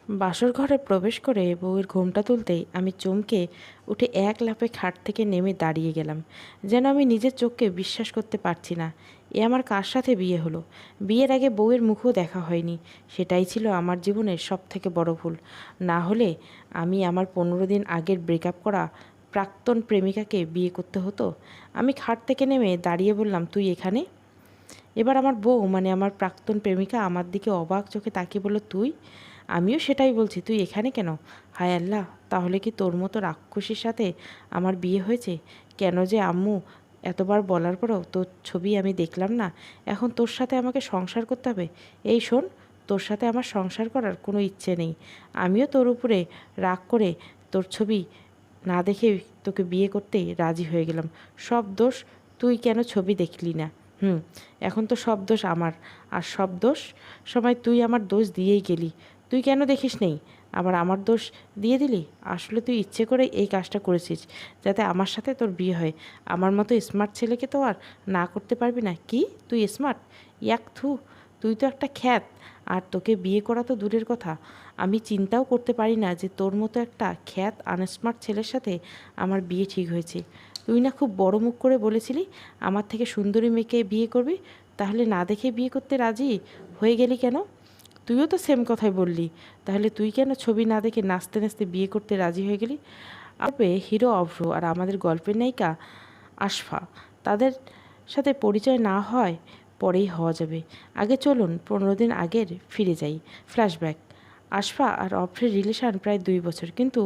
বাসর ঘরে প্রবেশ করে বউয়ের ঘোমটা তুলতেই আমি চমকে উঠে এক লাফে খাট থেকে নেমে দাঁড়িয়ে গেলাম। যেন আমি নিজের চোখকে বিশ্বাস করতে পারছি না। এ আমার কার সাথে বিয়ে হলো? বিয়ের আগে বউয়ের মুখও দেখা হয়নি। সেটাই ছিল আমার জীবনের সবথেকে বড় ভুল। না হলে আমি আমার 15 দিন আগের ব্রেকআপ করা প্রাক্তন প্রেমিকাকে বিয়ে করতে হতো। আমি খাট থেকে নেমে দাঁড়িয়ে বললাম, তুই এখানে? এবার আমার বউ মানে আমার প্রাক্তন প্রেমিকা আমার দিকে অবাক চোখে তাকিয়ে বলল, তুই? আমিও সেটাই বলছি, তুই এখানে কেন? হায় আল্লাহ, তাহলে কি তোর মতো রাক্ষসীর সাথে আমার বিয়ে হয়েছে? কেন যে আম্মু এতবার বলার পরেও তোর ছবি আমি দেখলাম না। এখন তোর সাথে আমাকে সংসার করতে হবে। এই শোন, তোর সাথে আমার সংসার করার কোনো ইচ্ছে নেই। আমিও তোর উপরে রাগ করে তোর ছবি না দেখে তোকে বিয়ে করতে রাজি হয়ে গেলাম। সব দোষ, তুই কেন ছবি দেখলি না? এখন তো সব দোষ আমার। আর সব দোষ সময় তুই আমার দোষ দিয়েই গেলি। তুই কেন দেখিস নেই? আবার আমার দোষ দিয়ে দিলি। আসলে তুই ইচ্ছে করে এই কাজটা করেছিস যাতে আমার সাথে তোর বিয়ে হয়। আমার মতো স্মার্ট ছেলেকে তো আর না করতে পারবি না। কি তুই স্মার্ট? ইয়াক থু, তুই তো একটা খ্যাত। আর তোকে বিয়ে করা তো দূরের কথা, আমি চিন্তাও করতে পারি না যে তোর মতো একটা খ্যাত আনস্মার্ট ছেলের সাথে আমার বিয়ে ঠিক হয়েছে। তুই না খুব বড় মুখ করে বলেছিলি আমার থেকে সুন্দরী মেয়েকে বিয়ে করবি, তাহলে না দেখে বিয়ে করতে রাজি হয়ে গেলি কেন? তুইও তো সেম কথাই বললি। তাহলে তুই কেন ছবি না দেখে নাচতে নাচতে বিয়ে করতে রাজি হয়ে গেলি? আপে হিরো অভ্র আর আমাদের গল্পের নায়িকা আশফা, তাদের সাথে পরিচয় না হয় পরেই হওয়া যাবে। আগে চলুন 15 দিন আগের ফিরে যাই। ফ্ল্যাশব্যাক। আশফা আর অভ্রের রিলেশন প্রায় 2 বছর, কিন্তু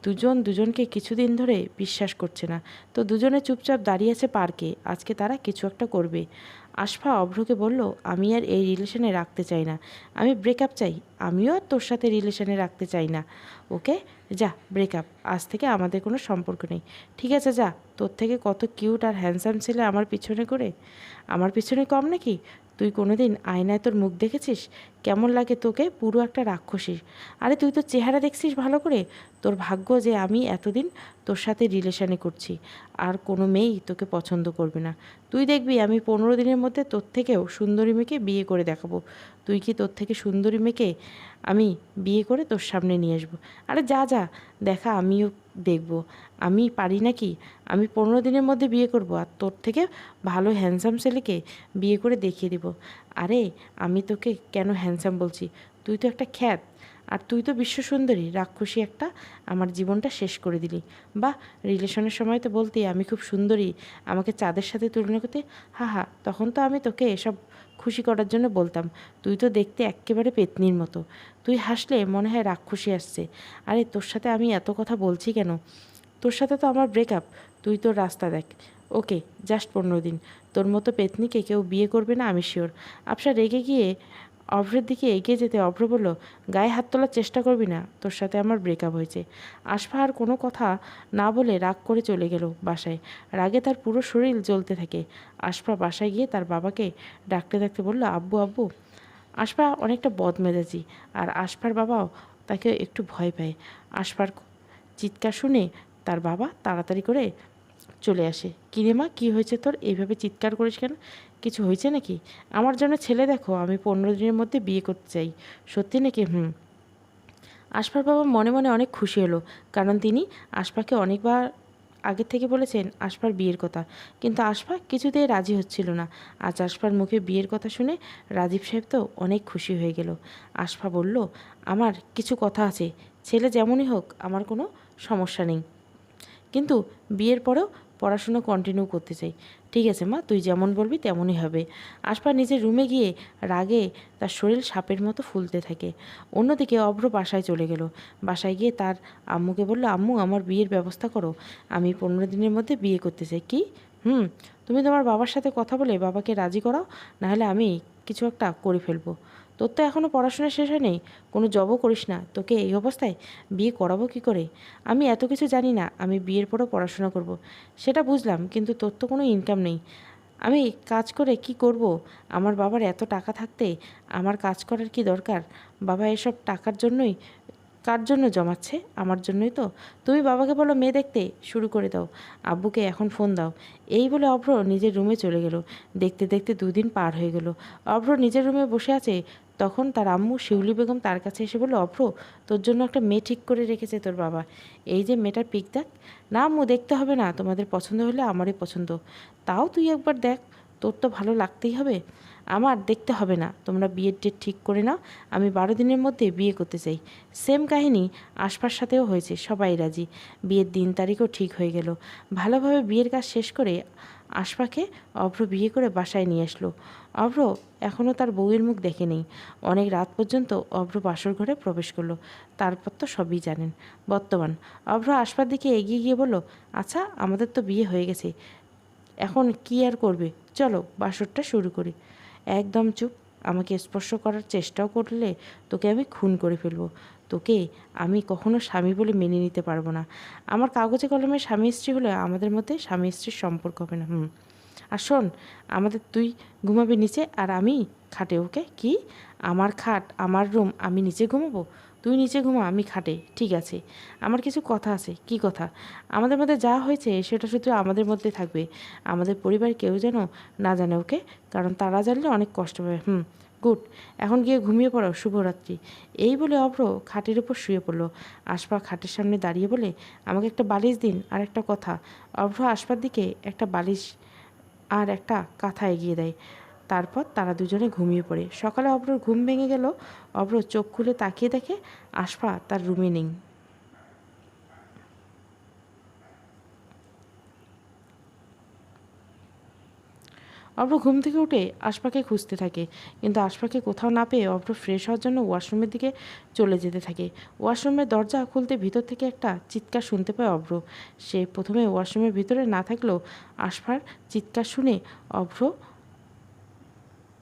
দুজন দুজনকে কিছুদিন ধরে বিশ্বাস করছে না। তো দুজনে চুপচাপ দাঁড়িয়ে আছে পার্কে। আজকে তারা কিছু একটা করবে। আশফা অভ্রকে বলল, আমি আর এই রিলেশনে রাখতে চাই না। আমি ব্রেকআপ চাই। আমিও আর তোর সাথে রিলেশনে রাখতে চাই না। ওকে, যা, ব্রেকআপ। আজ থেকে আমাদের কোনো সম্পর্ক নেই। ঠিক আছে, যা। তোর থেকে কত কিউট আর হ্যান্ডসাম ছেলে আমার পিছনে করে। আমার পিছনে কম নাকি? তুই কোনোদিন আয়নায় তোর মুখ দেখেছিস? কেমন লাগে তোকে? পুরো একটা রাক্ষসীর। আরে তুই তো চেহারা দেখছিস ভালো করে? তোর ভাগ্য যে আমি এতদিন তোর সাথে রিলেশনে করছি। আর কোনো মেয়েই তোকে পছন্দ করবে না। তুই দেখবি আমি 15 দিনের মধ্যে তোর থেকেও সুন্দরী মেয়েকে বিয়ে করে দেখাবো। তুই কি তোর থেকে সুন্দরী মেয়েকে আমি বিয়ে করে তোর সামনে নিয়ে আসবো? আরে যা যা, দেখা আমিও দেখব আমি পারি নাকি। আমি 15 দিনের মধ্যে বিয়ে করব আর তোর থেকে ভালো হ্যান্ডসাম ছেলেকে বিয়ে করে দেখিয়ে দেব। আরে আমি তোকে কেন হ্যান্ডসাম বলছি? তুই তো একটা খ্যাত। আর তুই তো বিশ্বসুন্দরী রাক্ষসী একটা। আমার জীবনটা শেষ করে দিলি। বা রিলেশনের সময় তো বলতি আমি খুব সুন্দরী, আমাকে চাঁদের সাথে তুলনা করতে। হা হা, তখন তো আমি তোকে এসব খুশি করার জন্য বলতাম। তুই তো দেখতে এক্কেবারে পেতনির মতো। তুই হাসলে মনে হয় রাক্ষসী আসছে। আরে তোর সাথে আমি এত কথা বলছি কেন? তোর সাথে তো আমার ব্রেকআপ। তুই তোর রাস্তা দেখ। ওকে, জাস্ট 15 দিন। তোর মতো পেতনিকে কেউ বিয়ে করবে না, আমি শিওর। আফসা রেগে গিয়ে অভ্রের দিকে এগিয়ে যেতে অভ্র বলল, গায়ে হাত তোলার চেষ্টা করবি না, তোর সাথে আমার ব্রেকআপ হয়েছে। আশফা আর কোনো কথা না বলে রাগ করে চলে গেল বাসায়। রাগে তার পুরো শরীর জ্বলতে থাকে। আশফা বাসায় গিয়ে তার বাবাকে ডাকতে ডাকতে বলল, আব্বু আব্বু। আশফা অনেকটা বদমেজাজি, আর আশফার বাবাও তাকে একটু ভয় পায়। আশফার চিৎকার শুনে তার বাবা তাড়াতাড়ি করে চলে আসে। কিরে মা, কী হয়েছে তোর? এইভাবে চিৎকার করিস কেন? কিছু হয়েছে নাকি? আমার জন্য ছেলে দেখো, আমি 15 দিনের মধ্যে বিয়ে করতে চাই। সত্যি নাকি? আশফার বাবা মনে মনে অনেক খুশি হলো, কারণ তিনি আশফাকে অনেকবার আগে থেকে বলেছেন আশফার বিয়ের কথা। কিন্তু আশফা কিছুতেই রাজি হচ্ছিল না। আজ আশফার মুখে বিয়ের কথা শুনে রাজীব সাহেব তো অনেক খুশি হয়ে গেল। আশফা বলল, আমার কিছু কথা আছে। ছেলে যেমনই হোক আমার কোনো সমস্যা নেই, কিন্তু বিয়ের পরেও পড়াশুনো কন্টিনিউ করতে চাই। ঠিক আছে মা, তুই যেমন বলবি তেমনই হবে। আশফা নিজের রুমে গিয়ে রাগে তার শরীর সাপের মতো ফুলতে থাকে। অন্যদিকে অভ্র বাসায় চলে গেল। বাসায় গিয়ে তার আম্মুকে বলল, আম্মু আমার বিয়ের ব্যবস্থা করো। আমি 15 দিনের মধ্যে বিয়ে করতে চাই। কি? তুমি তোমার বাবার সাথে কথা বলে বাবাকে রাজি করাও, নাহলে আমি কিছু একটা করে ফেলবো। তোর তো এখনও পড়াশোনা শেষ হয়নি, কোনো জবও করিস না, তোকে এই অবস্থায় বিয়ে করাবো কি করে? আমি এত কিছু জানি না, আমি বিয়ের পরও পড়াশোনা করব। সেটা বুঝলাম, কিন্তু তোর তো কোনো ইনকাম নেই। আমি কাজ করে কি করব? আমার বাবার এত টাকা থাকতে আমার কাজ করার কি দরকার? বাবা এসব টাকার জন্যই কার জন্য জমাচ্ছে? আমার জন্যই তো। তুমি বাবাকে বলো মেয়ে দেখতে শুরু করে দাও। আব্বুকে এখন ফোন দাও। এই বলে অভ্র নিজের রুমে চলে গেল। দেখতে দেখতে 2 দিন পার হয়ে গেল। অভ্র নিজের রুমে বসে আছে, তখন তার আম্মু শিউলি বেগম তার কাছে এসে বলল, অভ্র, তোর জন্য একটা মেয়ে ঠিক করে রেখেছে তোর বাবা। এই যে মেয়েটার পিক দেখ। না আম্মু, দেখতে হবে না, তোমাদের পছন্দ হলে আমারই পছন্দ। তাও তুই একবার দেখ, তোর তো ভালো লাগতেই হবে। আমার দেখতে হবে না, তোমরা বিয়ের ডেট ঠিক করে নাও, আমি 12 দিনের মধ্যে বিয়ে করতে চাই। সেম কাহিনী আশপার সাথেও হয়েছে, সবাই রাজি। বিয়ের দিন তারিখও ঠিক হয়ে গেল। ভালোভাবে বিয়ের কাজ শেষ করে আশফাকে অভ্র বিয়ে করে বাসায় নিয়ে আসলো। অভ্র এখনও তার বউয়ের মুখ দেখে নেই। অনেক রাত পর্যন্ত অভ্র বাসর ঘরে প্রবেশ করলো। তারপর তো সবই জানেন। বর্তমান অভ্র আশফার দিকে এগিয়ে গিয়ে বলল, আচ্ছা, আমাদের তো বিয়ে হয়ে গেছে, এখন কি আর করবে, চলো বাসরটা শুরু করি। একদম চুপ। আমাকে স্পর্শ করার চেষ্টাও করলে তোকে আমি খুন করে ফেলবো। তোকে আমি কখনো স্বামী বলে মেনে নিতে পারবো না। আমার কাগজে কলমে স্বামী স্ত্রী হলে আমাদের মধ্যে স্বামী স্ত্রীর সম্পর্ক হবে না। আর শোন, আমাদের তুই ঘুমাবি নিচে আর আমি খাটে, ওকে? কি? আমার খাট, আমার রুম, আমি নিচে ঘুমাবো? তুই নিচে ঘুমা, আমি খাটে, ঠিক আছে? আমার কিছু কথা আছে। কি কথা? আমাদের মধ্যে যা হয়েছে সেটা শুধু আমাদের মধ্যে থাকবে। আমাদের পরিবার কেউ যেন না জানে, ওকে? কারণ তারা জানলে অনেক কষ্ট পাবে। গুড। এখন গিয়ে ঘুমিয়ে পড়ো, শুভরাত্রি। এই বলে অভ্র খাটের উপর শুয়ে পড়ল। আশফা খাটের সামনে দাঁড়িয়ে বলে, আমাকে একটা বালিশ দিন আর একটা কথা। অভ্র আশফার দিকে একটা বালিশ আর একটা কাঁথা এগিয়ে দেয়। তারপর তারা দুজনে ঘুমিয়ে পড়ে। সকালে অভ্রর ঘুম ভেঙে গেল। অভ্র চোখ খুলে তাকিয়ে দেখে আশফা তার রুমে নেই। অভ্র ঘুম থেকে উঠে আশফাকে খুঁজতে থাকে, কিন্তু আশফাকে কোথাও না পেয়ে অভ্র ফ্রেশ হওয়ার জন্য ওয়াশরুমের দিকে চলে যেতে থাকে। ওয়াশরুমের দরজা খুলতে ভিতর থেকে একটা চিৎকার শুনতে পায় অভ্র। সে প্রথমে ওয়াশরুমের ভিতরে না থাকলেও আশফার চিৎকার শুনে অভ্র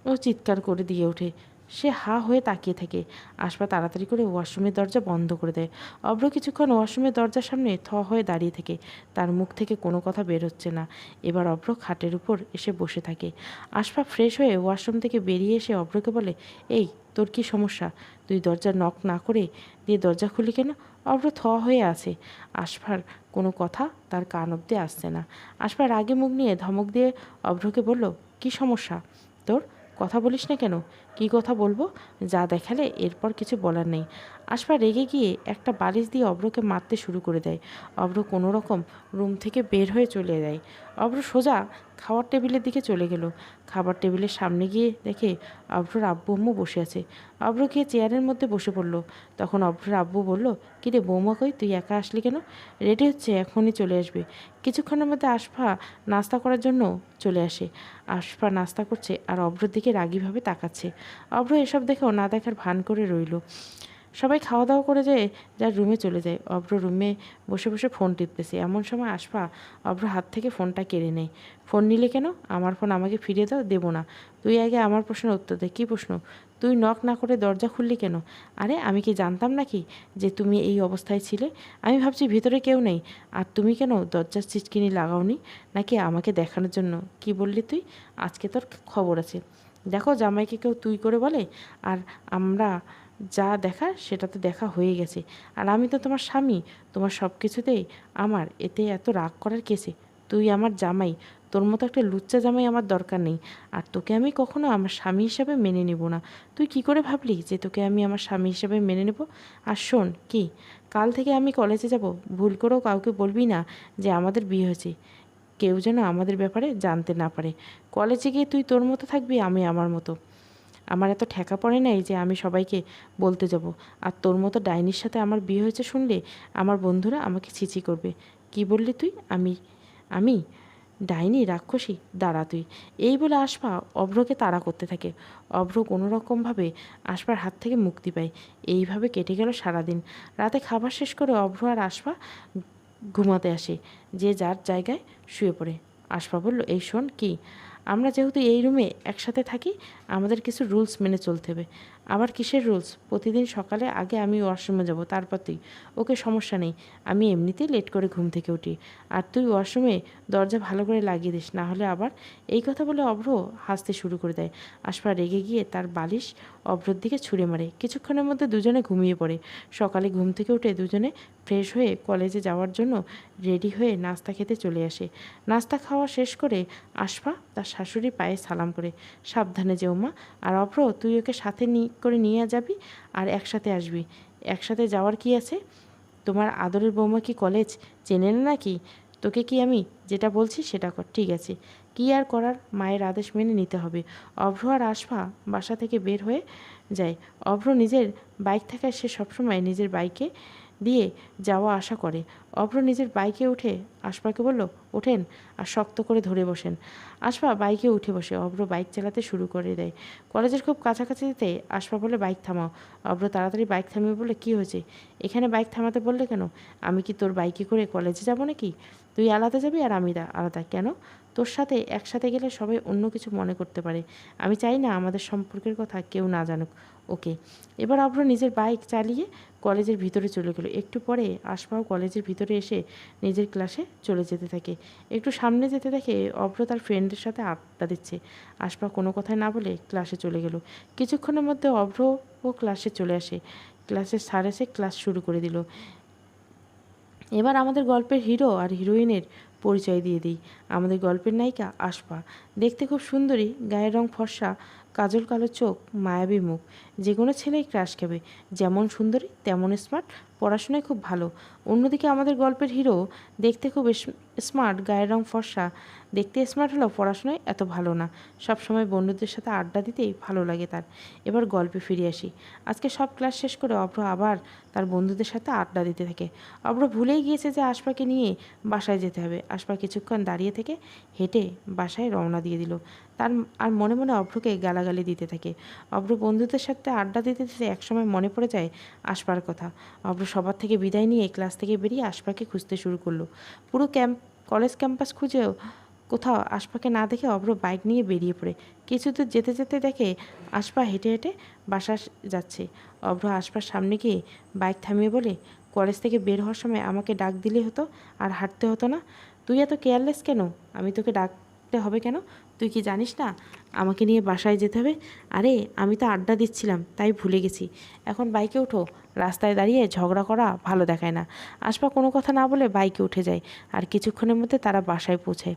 ও চিৎকার করে দিয়ে ওঠে। সে হা হয়ে তাকিয়ে থাকে। আশফা তাড়াতাড়ি করে ওয়াশরুমের দরজা বন্ধ করে দেয়। অভ্র কিছুক্ষণ ওয়াশরুমের দরজার সামনে হয়ে দাঁড়িয়ে থাকে। তার মুখ থেকে কোনো কথা বের হচ্ছে না। এবার অভ্র খাটের উপর এসে বসে থাকে। আশফা ফ্রেশ হয়ে ওয়াশরুম থেকে বেরিয়ে এসে অভ্রকে বলে, এই, তোর কি সমস্যা? তুই দরজা নক না করে দিয়ে দরজা খুলি কেন? অভ্র হয়ে আছে। আশফার কোনো কথা তার কান অব্দি আসছে না। আশফা রাগে মুখ নিয়ে ধমক দিয়ে অভ্রকে বলল, কি সমস্যা তোর? কথা বলিস না কেন? কি কথা বলবো? যা দেখালে এরপর কিছু বলার নেই। আশফা রেগে গিয়ে একটা বালিশ দিয়ে অভ্রকে মারতে শুরু করে দেয়। অভ্র কোনো রকম রুম থেকে বের হয়ে চলে যায়। অভ্র সোজা খাওয়ার টেবিলের দিকে চলে গেল। খাবার টেবিলের সামনে গিয়ে দেখে অভ্রর আব্বু আম্মু বসে আছে। অভ্র গিয়ে চেয়ারের মধ্যে বসে পড়ল। তখন অভ্রের আব্বু বলল, কিরে বৌমা কই, তুই একা আসলি কেন? রেডি হচ্ছে, এখনই চলে আসবে। কিছুক্ষণের মধ্যে আশফা নাস্তা করার জন্য চলে আসে। আশফা নাস্তা করছে আর অভ্রর দিকে রাগীভাবে তাকাচ্ছে। অভ্র এসব দেখেও না দেখার ভান করে রইল। সবাই খাওয়া দাওয়া করে যেয়ে যার রুমে চলে যায়। অভ্র রুমে বসে বসে ফোন টিপতেছে। এমন সময় আশফা অভ্র হাত থেকে ফোনটা কেড়ে নেয়। ফোন নিলে কেন? আমার ফোন আমাকে ফিরিয়ে দাও। দেবো না। তুই আগে আমার প্রশ্নের উত্তর দে। কী প্রশ্ন? তুই নক না করে দরজা খুললি কেন? আরে আমি কি জানতাম নাকি যে তুমি এই অবস্থায় ছিলে? আমি ভাবছি ভিতরে কেউ নেই। আর তুমি কেন দরজার ছিটকিনি লাগাওনি? নাকি আমাকে দেখানোর জন্য? কি বললি তুই? আজকে তোর খবর আছে। দেখো, জামাইকে কেউ তুই করে বলে? আর আমরা যা দেখার সেটা তো দেখা হয়ে গেছে। আর আমি তো তোমার স্বামী, তোমার সব কিছুতেই আমার। এতে এত রাগ করার কেসে? তুই আমার জামাই, তোর মতো একটা লুচ্চা জামাই আমার দরকার নেই। আর তোকে আমি কখনো আমার স্বামী হিসাবে মেনে নেব না। তুই কি করে ভাবলি যে তোকে আমি আমার স্বামী হিসাবে মেনে নেব? আর শোন, কি, কাল থেকে আমি কলেজে যাব। ভুল করেও কাউকে বলবি না যে আমাদের বিয়ে হয়েছে। কেউ যেন আমাদের ব্যাপারে জানতে না পারে। কলেজে গিয়ে তুই তোর মতো থাকবি, আমি আমার মতো। আমার এত ঠেকা পড়ে নাই যে আমি সবাইকে বলতে যাব। আর তোর মতো ডাইনির সাথে আমার বিয়ে হয়েছে শুনলে আমার বন্ধুরা আমাকে ছিছি করবে। কি বললি তুই? আমি আমি ডাইনি, রাক্ষসী? দাঁড়া তুই। এই বলে আশফা অভ্রকে তাড়া করতে থাকে। অভ্র কোনো রকমভাবে আশফার হাত থেকে মুক্তি পায়। এইভাবে কেটে গেল সারাদিন। রাতে খাবার শেষ করে অভ্র আর আশফা ঘুমাতে আসে। যে যার জায়গায় শুয়ে পড়ে। আশফা বলল, এই শোন, কি, আমরা যেহেতু এই রুমে একসাথে থাকি, আমাদের কিছু রুলস মেনে চলতে হবে। আবার কিসের রুলস? প্রতিদিন সকালে আগে আমি ওয়াশরুমে যাব, তারপর তুই। ওকে, সমস্যা নেই, আমি এমনিতেই লেট করে ঘুম থেকে উঠি। আর তুই ওয়াশরুমে দরজা ভালো করে লাগিয়ে দিস, না হলে আবার। এই কথা বলে অভ্র হাসতে শুরু করে দেয়। আশফা রেগে গিয়ে তার বালিশ অভ্রর দিকে ছুঁড়ে মারে। কিছুক্ষণের মধ্যে দুজনে ঘুমিয়ে পড়ে। সকালে ঘুম থেকে উঠে দুজনে ফ্রেশ হয়ে কলেজে যাওয়ার জন্য রেডি হয়ে নাস্তা খেতে চলে আসে। নাস্তা খাওয়া শেষ করে আশফা তার শাশুড়ি পায়ে সালাম করে, সাবধানে যেও মা। আর অভ্র, তুই ওকে সাথে করে নিয়ে যাবি আর একসাথে আসবি। একসাথে যাওয়ার কি আছে? তোমার আদরের বৌমা কি কলেজ চেনে না নাকি? তোকে কি আমি যেটা বলছি সেটা কর, ঠিক আছে? কী আর করার, মায়ের আদেশ মেনে নিতে হবে। অভ্র আর আশফা বাসা থেকে বের হয়ে যায়। অভ্র নিজের বাইক থাকায় সে সবসময় নিজের বাইকে দিয়ে যাওয়া আসা করে। অভ্র নিজের বাইকে উঠে আশফাকে বলল, ওঠেন, আর শক্ত করে ধরে বসেন। আশফা বাইকে উঠে বসে। অভ্র বাইক চালাতে শুরু করে দেয়। কলেজের খুব কাছাকাছি যেতে আশফা বলে, বাইক থামাও। অভ্র তাড়াতাড়ি বাইক থামিয়ে বলে, কী হয়েছে? এখানে বাইক থামাতে বললে কেন? আমি কি তোর বাইকে করে কলেজে যাব নাকি? তুই আলাদা যাবি আর আমি আলাদা কেন? তোর সাথে একসাথে গেলে সবাই অন্য কিছু মনে করতে পারে। আমি চাই না আমাদের সম্পর্কের কথা কেউ না জানুক। ওকে। এবার অভ্র নিজের বাইক চালিয়ে কলেজের ভিতরে চলে গেল। একটু পরে আশফাও কলেজের ভিতরে এসে নিজের ক্লাসে চলে যেতে থাকে। একটু সামনে যেতে দেখে অভ্র তার ফ্রেন্ডের সাথে আড্ডা দিচ্ছে। আশফা কোনো কথাই না বলে ক্লাসে চলে গেল। কিছুক্ষণের মধ্যে অভ্রও ক্লাসে চলে আসে। ক্লাসের স্যার এসে ক্লাস শুরু করে দিল। এবার আমাদের গল্পের হিরো আর হিরোইনের পরিচয় দিয়ে দিই। আমাদের গল্পের নায়িকা আশফা। দেখতে খুব সুন্দরী, গায়ের রং ফর্সা, কাজল কালো চোখ, মায়াবী মুখ। যে কোনো ছেলেই ক্রাশ খাবে। যেমন সুন্দরী তেমন স্মার্ট, পড়াশোনায় খুব ভালো। অন্যদিকে আমাদের গল্পের হিরো দেখতে খুব স্মার্ট, গায়ের রং ফর্সা, দেখতে স্মার্ট হলেও পড়াশোনায় এত ভালো না। সবসময় বন্ধুদের সাথে আড্ডা দিতেই ভালো লাগে তার। এবার গল্পে ফিরে আসি। আজকে সব ক্লাস শেষ করে অভ্র আবার তার বন্ধুদের সাথে আড্ডা দিতে থাকে। অভ্র ভুলেই গিয়েছে যে আশফাকে নিয়ে বাসায় যেতে হবে। আশফা কিছুক্ষণ দাঁড়িয়ে থেকে হেঁটে বাসায় রওনা দিয়ে দিল। তার আর মনে মনে অভ্রকে গালাগালি দিতে থাকে। অভ্র বন্ধুদের সাথে আড্ডা দিতে দিতে একসময় মনে পড়ে যায় আশফার কথা। অভ্র সবার থেকে বিদায় নিয়ে ক্লাস থেকে বেরিয়ে আশফাকে খুঁজতে শুরু করলো। পুরো কলেজ ক্যাম্পাস খুঁজেও কোথাও আশফাকে না দেখে অভ্র বাইক নিয়ে বেরিয়ে পড়ে। কিছু দূর যেতে যেতে দেখে আশফা হেঁটে হেঁটে বাসা যাচ্ছে। অভ্র আশফার সামনে গিয়ে বাইক থামিয়ে বলে, কলেজ থেকে বের হওয়ার সময় আমাকে ডাক দিলে হতো, আর হাঁটতে হতো না। তুই এত কেয়ারলেস কেন? আমি তোকে ডাকতে হবে কেন? তুই কি জানিস না আমাকে নিয়ে বাসায় যেতে হবে? আরে আমি তো আড্ডা দিচ্ছিলাম, তাই ভুলে গেছি। এখন বাইকে ওঠো। রাস্তায় দাঁড়িয়ে ঝগড়া করা ভালো দেখায় না। আশফা কোনো কথা না বলে বাইকে উঠে যায়। আর কিছুক্ষণের মধ্যে তারা বাসায় পৌঁছায়।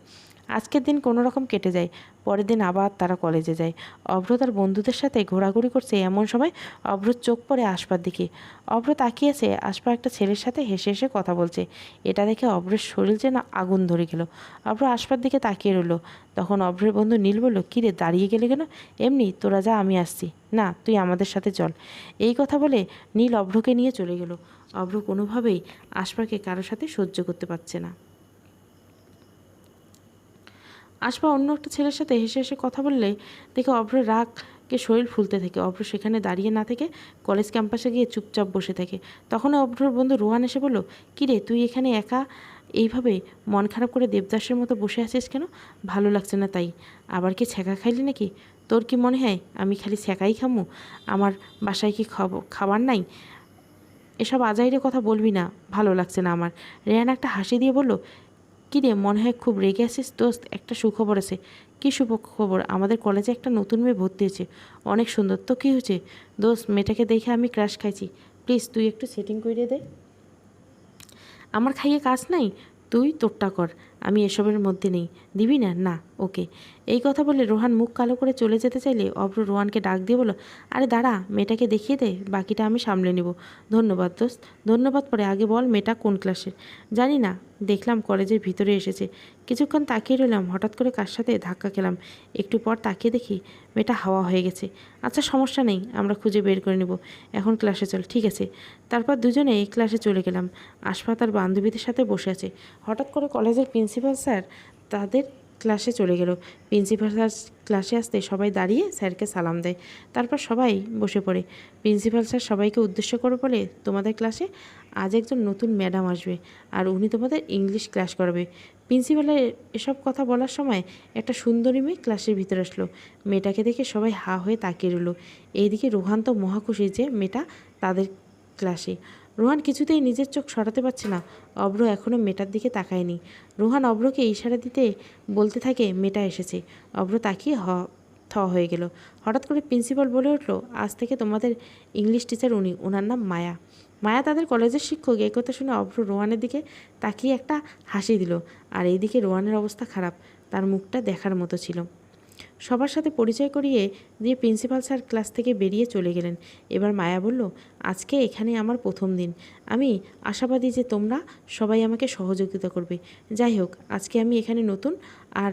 আজকের দিন কোনো রকম কেটে যায়। পরের দিন আবার তারা কলেজে যায়। অভ্র তার বন্ধুদের সাথে ঘোরাঘুরি করছে, এমন সময় অভ্রর চোখ পড়ে আশফার দিকে। অভ্র তাকিয়েছে, আশফা একটা ছেলের সাথে হেসে হেসে কথা বলছে। এটা দেখে অভ্রের শরীর যেন আগুন ধরে গেল। অভ্র আশফার দিকে তাকিয়ে রইল। তখন অভ্রের বন্ধু নীল বলল, কী রে, দাঁড়িয়ে গেলে কেন? এমনি, তোরা যা, আমি আসছি। না, তুই আমাদের সাথে চল। এই কথা বলে নীল অভ্রকে নিয়ে চলে গেল। অভ্র কোনোভাবেই আশফাকে কারোর সাথে সহ্য করতে পারছে না। আশফা অন্য একটা ছেলের সাথে হেসে হেসে কথা বললে দেখে অভ্রের রাগকে শরীর ফুলতে থাকে। অভ্র সেখানে দাঁড়িয়ে না থেকে কলেজ ক্যাম্পাসে গিয়ে চুপচাপ বসে থাকে। তখন অভ্রর বন্ধু রোহান এসে বলল, কী রে, তুই এখানে একা এইভাবে মন খারাপ করে দেবদাসের মতো বসে আছিস কেন? ভালো লাগছে না তাই? আবার কি ছ্যাঁকা খাইলি নাকি? তোর কি মনে হয় আমি খালি ছ্যাঁকাই খামু? আমার বাসায় কি খাবার নাই? এসব আজাইরে কথা বলবি না, ভালো লাগছে না আমার। রেহান একটা হাসি দিয়ে বলল, কী রে, মনে হয় খুব রেগে আছিস? দোস্ত, একটা সুখবর আছে। কী সুখবর? আমাদের কলেজে একটা নতুন মেয়ে ভর্তি হয়েছে, অনেক সুন্দর। তো কী হয়েছে? দোস্ত, মেয়েটাকে দেখে আমি ক্রাশ খাইছি। প্লিজ তুই একটু সেটিং করে দে। আমার খাইয়ে কাজ নাই, তুই তোরটা কর। আমি এসবের মধ্যে নেই। দিবি না? না। ওকে। এই কথা বলে রোহান মুখ কালো করে চলে যেতে চাইলে অভ্র রোহানকে ডাক দিয়ে বলো, আরে দাঁড়া, মেয়েটাকে দেখিয়ে দে, বাকিটা আমি সামলে নেব। ধন্যবাদ দোস্ত। ধন্যবাদ পরে, আগে বল মেয়েটা কোন ক্লাসের? জানি না, দেখলাম কলেজের ভিতরে এসেছে। কিছুক্ষণ তাকিয়ে রইলাম, হঠাৎ করে কার সাথে ধাক্কা খেলাম। একটু পর তাকিয়ে দেখি মেয়েটা হাওয়া হয়ে গেছে। আচ্ছা, সমস্যা নেই, আমরা খুঁজে বের করে নেব। এখন ক্লাসে চল। ঠিক আছে। তারপর দুজনে এই ক্লাসে চলে গেলাম। আশফা তার বান্ধবীদের সাথে বসে আছে। হঠাৎ করে কলেজের প্রিন্সিপাল স্যার তাদের ক্লাসে চলে গেল। প্রিন্সিপাল স্যার ক্লাসে আসতে সবাই দাঁড়িয়ে স্যারকে সালাম দেয়। তারপর সবাই বসে পড়ে। প্রিন্সিপাল স্যার সবাইকে উদ্দেশ্য করে বলে, তোমাদের ক্লাসে আজ একজন নতুন ম্যাডাম আসবে, আর উনি তোমাদের ইংলিশ ক্লাস করাবে। প্রিন্সিপালের এসব কথা বলার সময় একটা সুন্দরী মেয়ে ক্লাসের ভিতরে আসলো। মেয়েটাকে দেখে সবাই হা হয়ে তাকিয়ে রইল। এইদিকে রোহান তো মহাখুশি যে মেয়েটা তাদের ক্লাসে। রোহান কিছুতেই নিজের চোখ সরাতে পারছে না। অভ্র এখনও মেয়েটার দিকে তাকায়নি। রোহান অভ্রকে ইশারা দিতে বলতে থাকে, মেয়েটা এসেছে। অভ্র তাকিয়ে থ হয়ে গেল। হঠাৎ করে প্রিন্সিপাল বলে উঠল, আজ থেকে তোমাদের ইংলিশ টিচার উনি, ওনার নাম মায়া। মায়া তাদের কলেজের শিক্ষক। এই কথা শুনে অভ্র রোহানের দিকে তাকিয়ে একটা হাসি দিল। আর এইদিকে রোহানের অবস্থা খারাপ, তার মুখটা দেখার মতো ছিল। সবার সাথে পরিচয় করিয়ে দিয়ে প্রিন্সিপাল স্যার ক্লাস থেকে বেরিয়ে চলে গেলেন। এবার মায়া বলল, আজকে এখানে আমার প্রথম দিন। আমি আশাবাদী যে তোমরা সবাই আমাকে সহযোগিতা করবে। যাই হোক, আজকে আমি এখানে নতুন, আর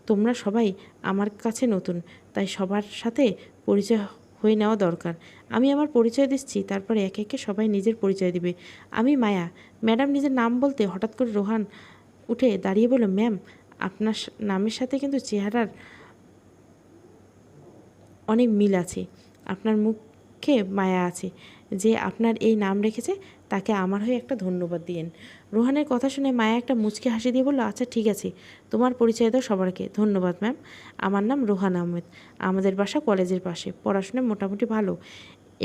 তোমরা সবাই আমার কাছে নতুন, তাই সবার সাথে পরিচয় হয়ে নেওয়া দরকার। আমি আমার পরিচয় দিচ্ছি, তারপরে একে একে সবাই নিজের পরিচয় দিবে। আমি মায়া। ম্যাডাম নিজের নাম বলতে হঠাৎ করে রোহান উঠে দাঁড়িয়ে বলল, ম্যাম, আপনার নামের সাথে কিন্তু চেহারার অনেক মিল আছে। আপনার মুখে মায়া আছে। যে আপনার এই নাম রেখেছে তাকে আমার হয়ে একটা ধন্যবাদ দিয়েন। রোহানের কথা শুনে মায়া একটা মুচকি হাসি দিয়ে বলল, আচ্ছা ঠিক আছে, তোমার পরিচয় দাও সবাইকে। ধন্যবাদ ম্যাম, আমার নাম রোহান আহমেদ। আমাদের বাসা কলেজের পাশে। পড়াশোনায় মোটামুটি ভালো।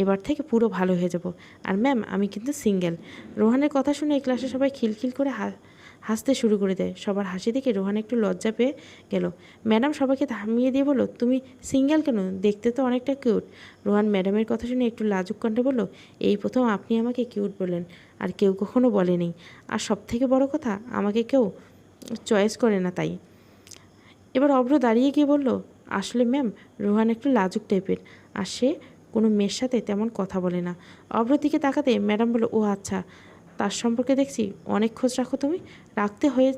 এবার থেকে পুরো ভালো হয়ে যাব। আর ম্যাম, আমি কিন্তু সিঙ্গেল। রোহানের কথা শুনে এই ক্লাসে সবাই খিলখিল করে হাসতে শুরু করে দেয়। সবার হাসি দেখে রোহান একটু লজ্জা পেয়ে গেল। ম্যাডাম সবাইকে থামিয়ে দিয়ে বলল, তুমি সিঙ্গেল কেন? দেখতে তো অনেকটা কিউট। রোহান ম্যাডামের কথা শুনে একটু লাজুক কণ্ঠে বলল, এই প্রথম আপনি আমাকে কিউট বললেন, আর কেউ কখনো বলেনি। আর সবথেকে বড় কথা, আমাকে কেউ চয়েস করে না তাই। এবার অভ্র দাঁড়িয়ে গিয়ে বলল, আসলে ম্যাম, রোহান একটু লাজুক টাইপের, আর সে কোনো মেয়ের সাথে তেমন কথা বলে না। অভ্রর দিকে তাকাতে ম্যাডাম বলল, ও আচ্ছা, তার সম্পর্কে দেখছি অনেক খোঁজ রাখো তুমি। রাখতে হয়ে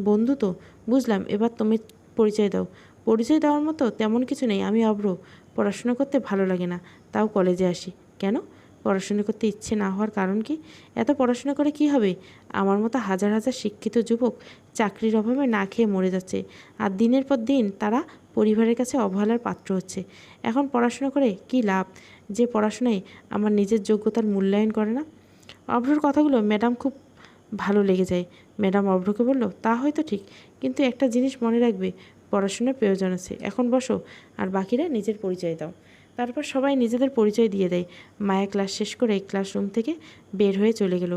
বন্ধু তো, বুঝলাম। এবার তুমি পরিচয় দাও। পরিচয় দেওয়ার মতো তেমন কিছু নেই। আমি অভ্র। পড়াশোনা করতে ভালো লাগে না, তাও কলেজে আসি। কেন? পড়াশোনা করতে ইচ্ছে না হওয়ার কারণ কি? এত পড়াশোনা করে কি হবে? আমার মতো হাজার হাজার শিক্ষিত যুবক চাকরির অভাবে না খেয়ে মরে যাচ্ছে, আর দিনের পর দিন তারা পরিবারের কাছে অবহেলার পাত্র হচ্ছে। এখন পড়াশোনা করে কি লাভ, যে পড়াশোনায় আমার নিজের যোগ্যতার মূল্যায়ন করে না? অভ্রর কথাগুলো ম্যাডাম খুব ভালো লেগে যায়। ম্যাডাম অভ্রকে বলল, তা হয়তো ঠিক, কিন্তু একটা জিনিস মনে রাখবে, পড়াশোনার প্রয়োজন আছে। এখন বসো, আর বাকিরা নিজের পরিচয় দাও। তারপর সবাই নিজেদের পরিচয় দিয়ে দেয়। মায়া ক্লাস শেষ করে ক্লাসরুম থেকে বের হয়ে চলে গেল।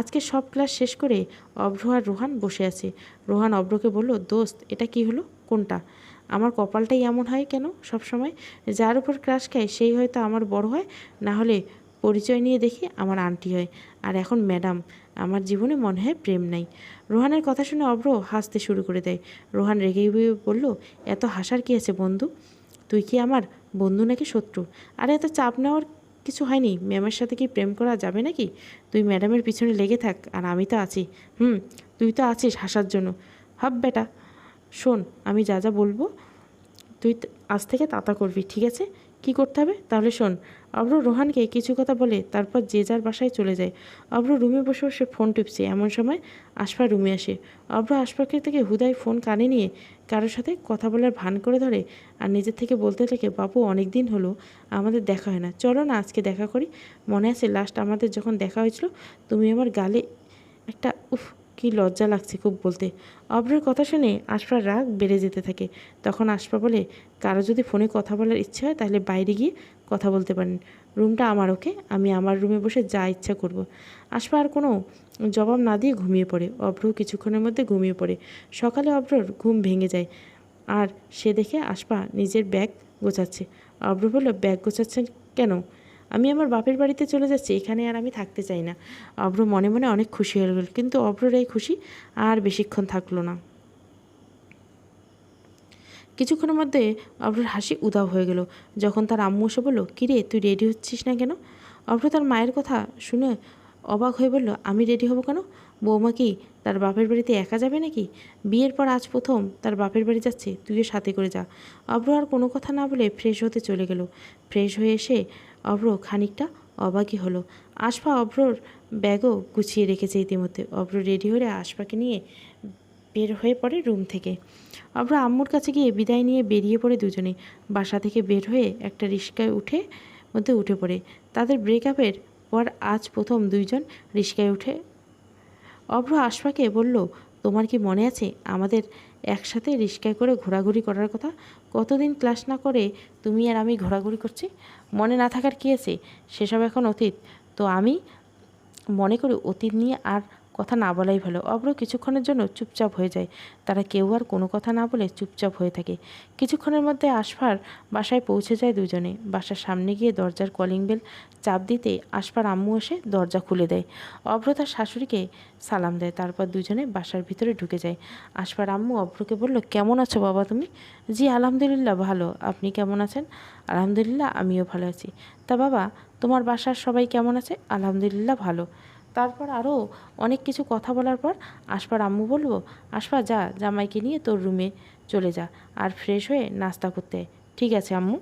আজকে সব ক্লাস শেষ করে অভ্র আর রোহান বসে আছে। রোহান অভ্রকে বলল, দোস্ত, এটা কি হলো? কোনটা? আমার কপালটাই এমন হয় কেন সব সময়? যার উপর ক্রাশ খায় সেই হয়তো আমার বড় হয়, না হলে পরিচয় নিয়ে দেখি আমার আন্টি হয়, আর এখন ম্যাডাম। আমার জীবনে মনে হয় প্রেম নাই। রোহানের কথা শুনে অভ্র হাসতে শুরু করে দেয়। রোহান রেগে গিয়ে বলল, এত হাসার কি আছে বন্ধু? তুই কি আমার বন্ধু নাকি শত্রু? আরে এত চাপ নেওয়ার কিছু হয়নি। ম্যামের সাথে কি প্রেম করা যাবে নাকি? তুই ম্যাডামের পিছনে লেগে থাক, আর আমি তো আছি। তুই তো আছিস হাসার জন্য। ভাব বেটা, শোন, আমি যা যা বলবো তুই আজ থেকে তাতা করবি, ঠিক আছে? কি করতে হবে তাহলে শোন। অভ্র রোহানকে কিছু কথা বলে তারপর যে যার বাসায় চলে যায়। অভ্র রুমে বসে বসে ফোন টিপছে। এমন সময় আশফা রুমে আসে। অভ্র আশফাকে থেকে হুদায় ফোন কানে নিয়ে কারোর সাথে কথা বলার ভান করে ধরে, আর নিজের থেকে বলতে থাকে, বাবু, অনেক দিন হলো আমাদের দেখা হয় না, চলো না আজকে দেখা করি। মনে আছে লাস্ট আমাদের যখন দেখা হয়েছিল, তুমি আমার গালে একটা উফ, কি লজ্জা লাগছে খুব বলতে। অভ্রের কথা শুনে আশফার রাগ বেড়ে যেতে থাকে। তখন আশফা বলে, কারো যদি ফোনে কথা বলার ইচ্ছে হয় তাহলে বাইরে গিয়ে কথা বলতে পারেন। রুমটা আমার, ওকে? আমি আমার রুমে বসে যা ইচ্ছা করব। আশফা আর কোনো জবাব না দিয়ে ঘুমিয়ে পড়ে। অভ্র কিছুক্ষণের মধ্যে ঘুমিয়ে পড়ে। সকালে অভ্রর ঘুম ভেঙে যায়, আর সে দেখে আশফা নিজের ব্যাগ গোছাচ্ছে। অভ্র বলল, ব্যাগ গোছাচ্ছেন কেন? আমি আমার বাপের বাড়িতে চলে যাচ্ছি, এখানে আর আমি থাকতে চাই না। অভ্র মনে মনে অনেক খুশি হয়ে গেল, কিন্তু অভ্রর এই খুশি আর বেশিক্ষণ থাকলো না। কিছুক্ষণের মধ্যে অভ্রের হাসি উধাও হয়ে গেল যখন তার আম্মু এসে বলল, কিরে, তুই রেডি হচ্ছিস না কেন? অভ্র তার মায়ের কথা শুনে অবাক হয়ে বলল, আমি রেডি হব কেন? বৌমা কি তার বাপের বাড়িতে একা যাবে নাকি? বিয়ের পর আজ প্রথম তার বাপের বাড়ি যাচ্ছে, তুইও সাথে করে যা। অভ্র আর কোনো কথা না বলে ফ্রেশ হতে চলে গেল। ফ্রেশ হয়ে এসে অভ্র খানিকটা অবাকই হলো। আশফা অভ্রর ব্যাগও গুছিয়ে রেখেছে ইতিমধ্যে। অভ্র রেডি হয়ে আশফাকে নিয়ে বের হয়ে পড়ে রুম থেকে। অভ্র আম্মুর কাছে গিয়ে বিদায় নিয়ে বেরিয়ে পড়ে দুজনে। বাসা থেকে বের হয়ে একটা রিক্সায় উঠে পড়ে। তাদের ব্রেকআপের পর আজ প্রথম দুইজন রিক্সায় উঠে। অভ্র আশফাকে বলল, তোমার কি মনে আছে আমাদের একসাথে রিক্সায় করে ঘোরাঘুরি করার কথা? কতদিন ক্লাস না করে তুমি আর আমি ঘোরাঘুরি করছি। মনে না থাকার কী আছে? সেসব এখন অতীত। তো আমি মনে করি অতীত নিয়ে আর কথা না বলাই ভালো। অভ্র কিছুক্ষণের জন্য চুপচাপ হয়ে যায়। তারা কেউ আর কোনো কথা না বলে চুপচাপ হয়ে থাকে। কিছুক্ষণের মধ্যে আশফার বাসায় পৌঁছে যায় দুজনে। বাসার সামনে গিয়ে দরজার কলিং বেল চাপ দিতে আশফার আম্মু এসে দরজা খুলে দেয়। অভ্র তার শাশুড়িকে সালাম দেয়, তারপর দুজনে বাসার ভিতরে ঢুকে যায়। আশফার আম্মু অভ্রকে বলল, কেমন আছো বাবা তুমি? জি আলহামদুলিল্লাহ ভালো, আপনি কেমন আছেন? আলহামদুলিল্লাহ আমিও ভালো আছি। তা বাবা, তোমার বাসার সবাই কেমন আছে? আলহামদুলিল্লাহ ভালো। তারপর আরও অনেক কিছু কথা বলার পর আশফার আম্মু বলল, আশফা যা, জামাইকে নিয়ে তোর রুমে চলে যা আর ফ্রেশ হয়ে নাস্তা করতে। ঠিক আছে আম্মু।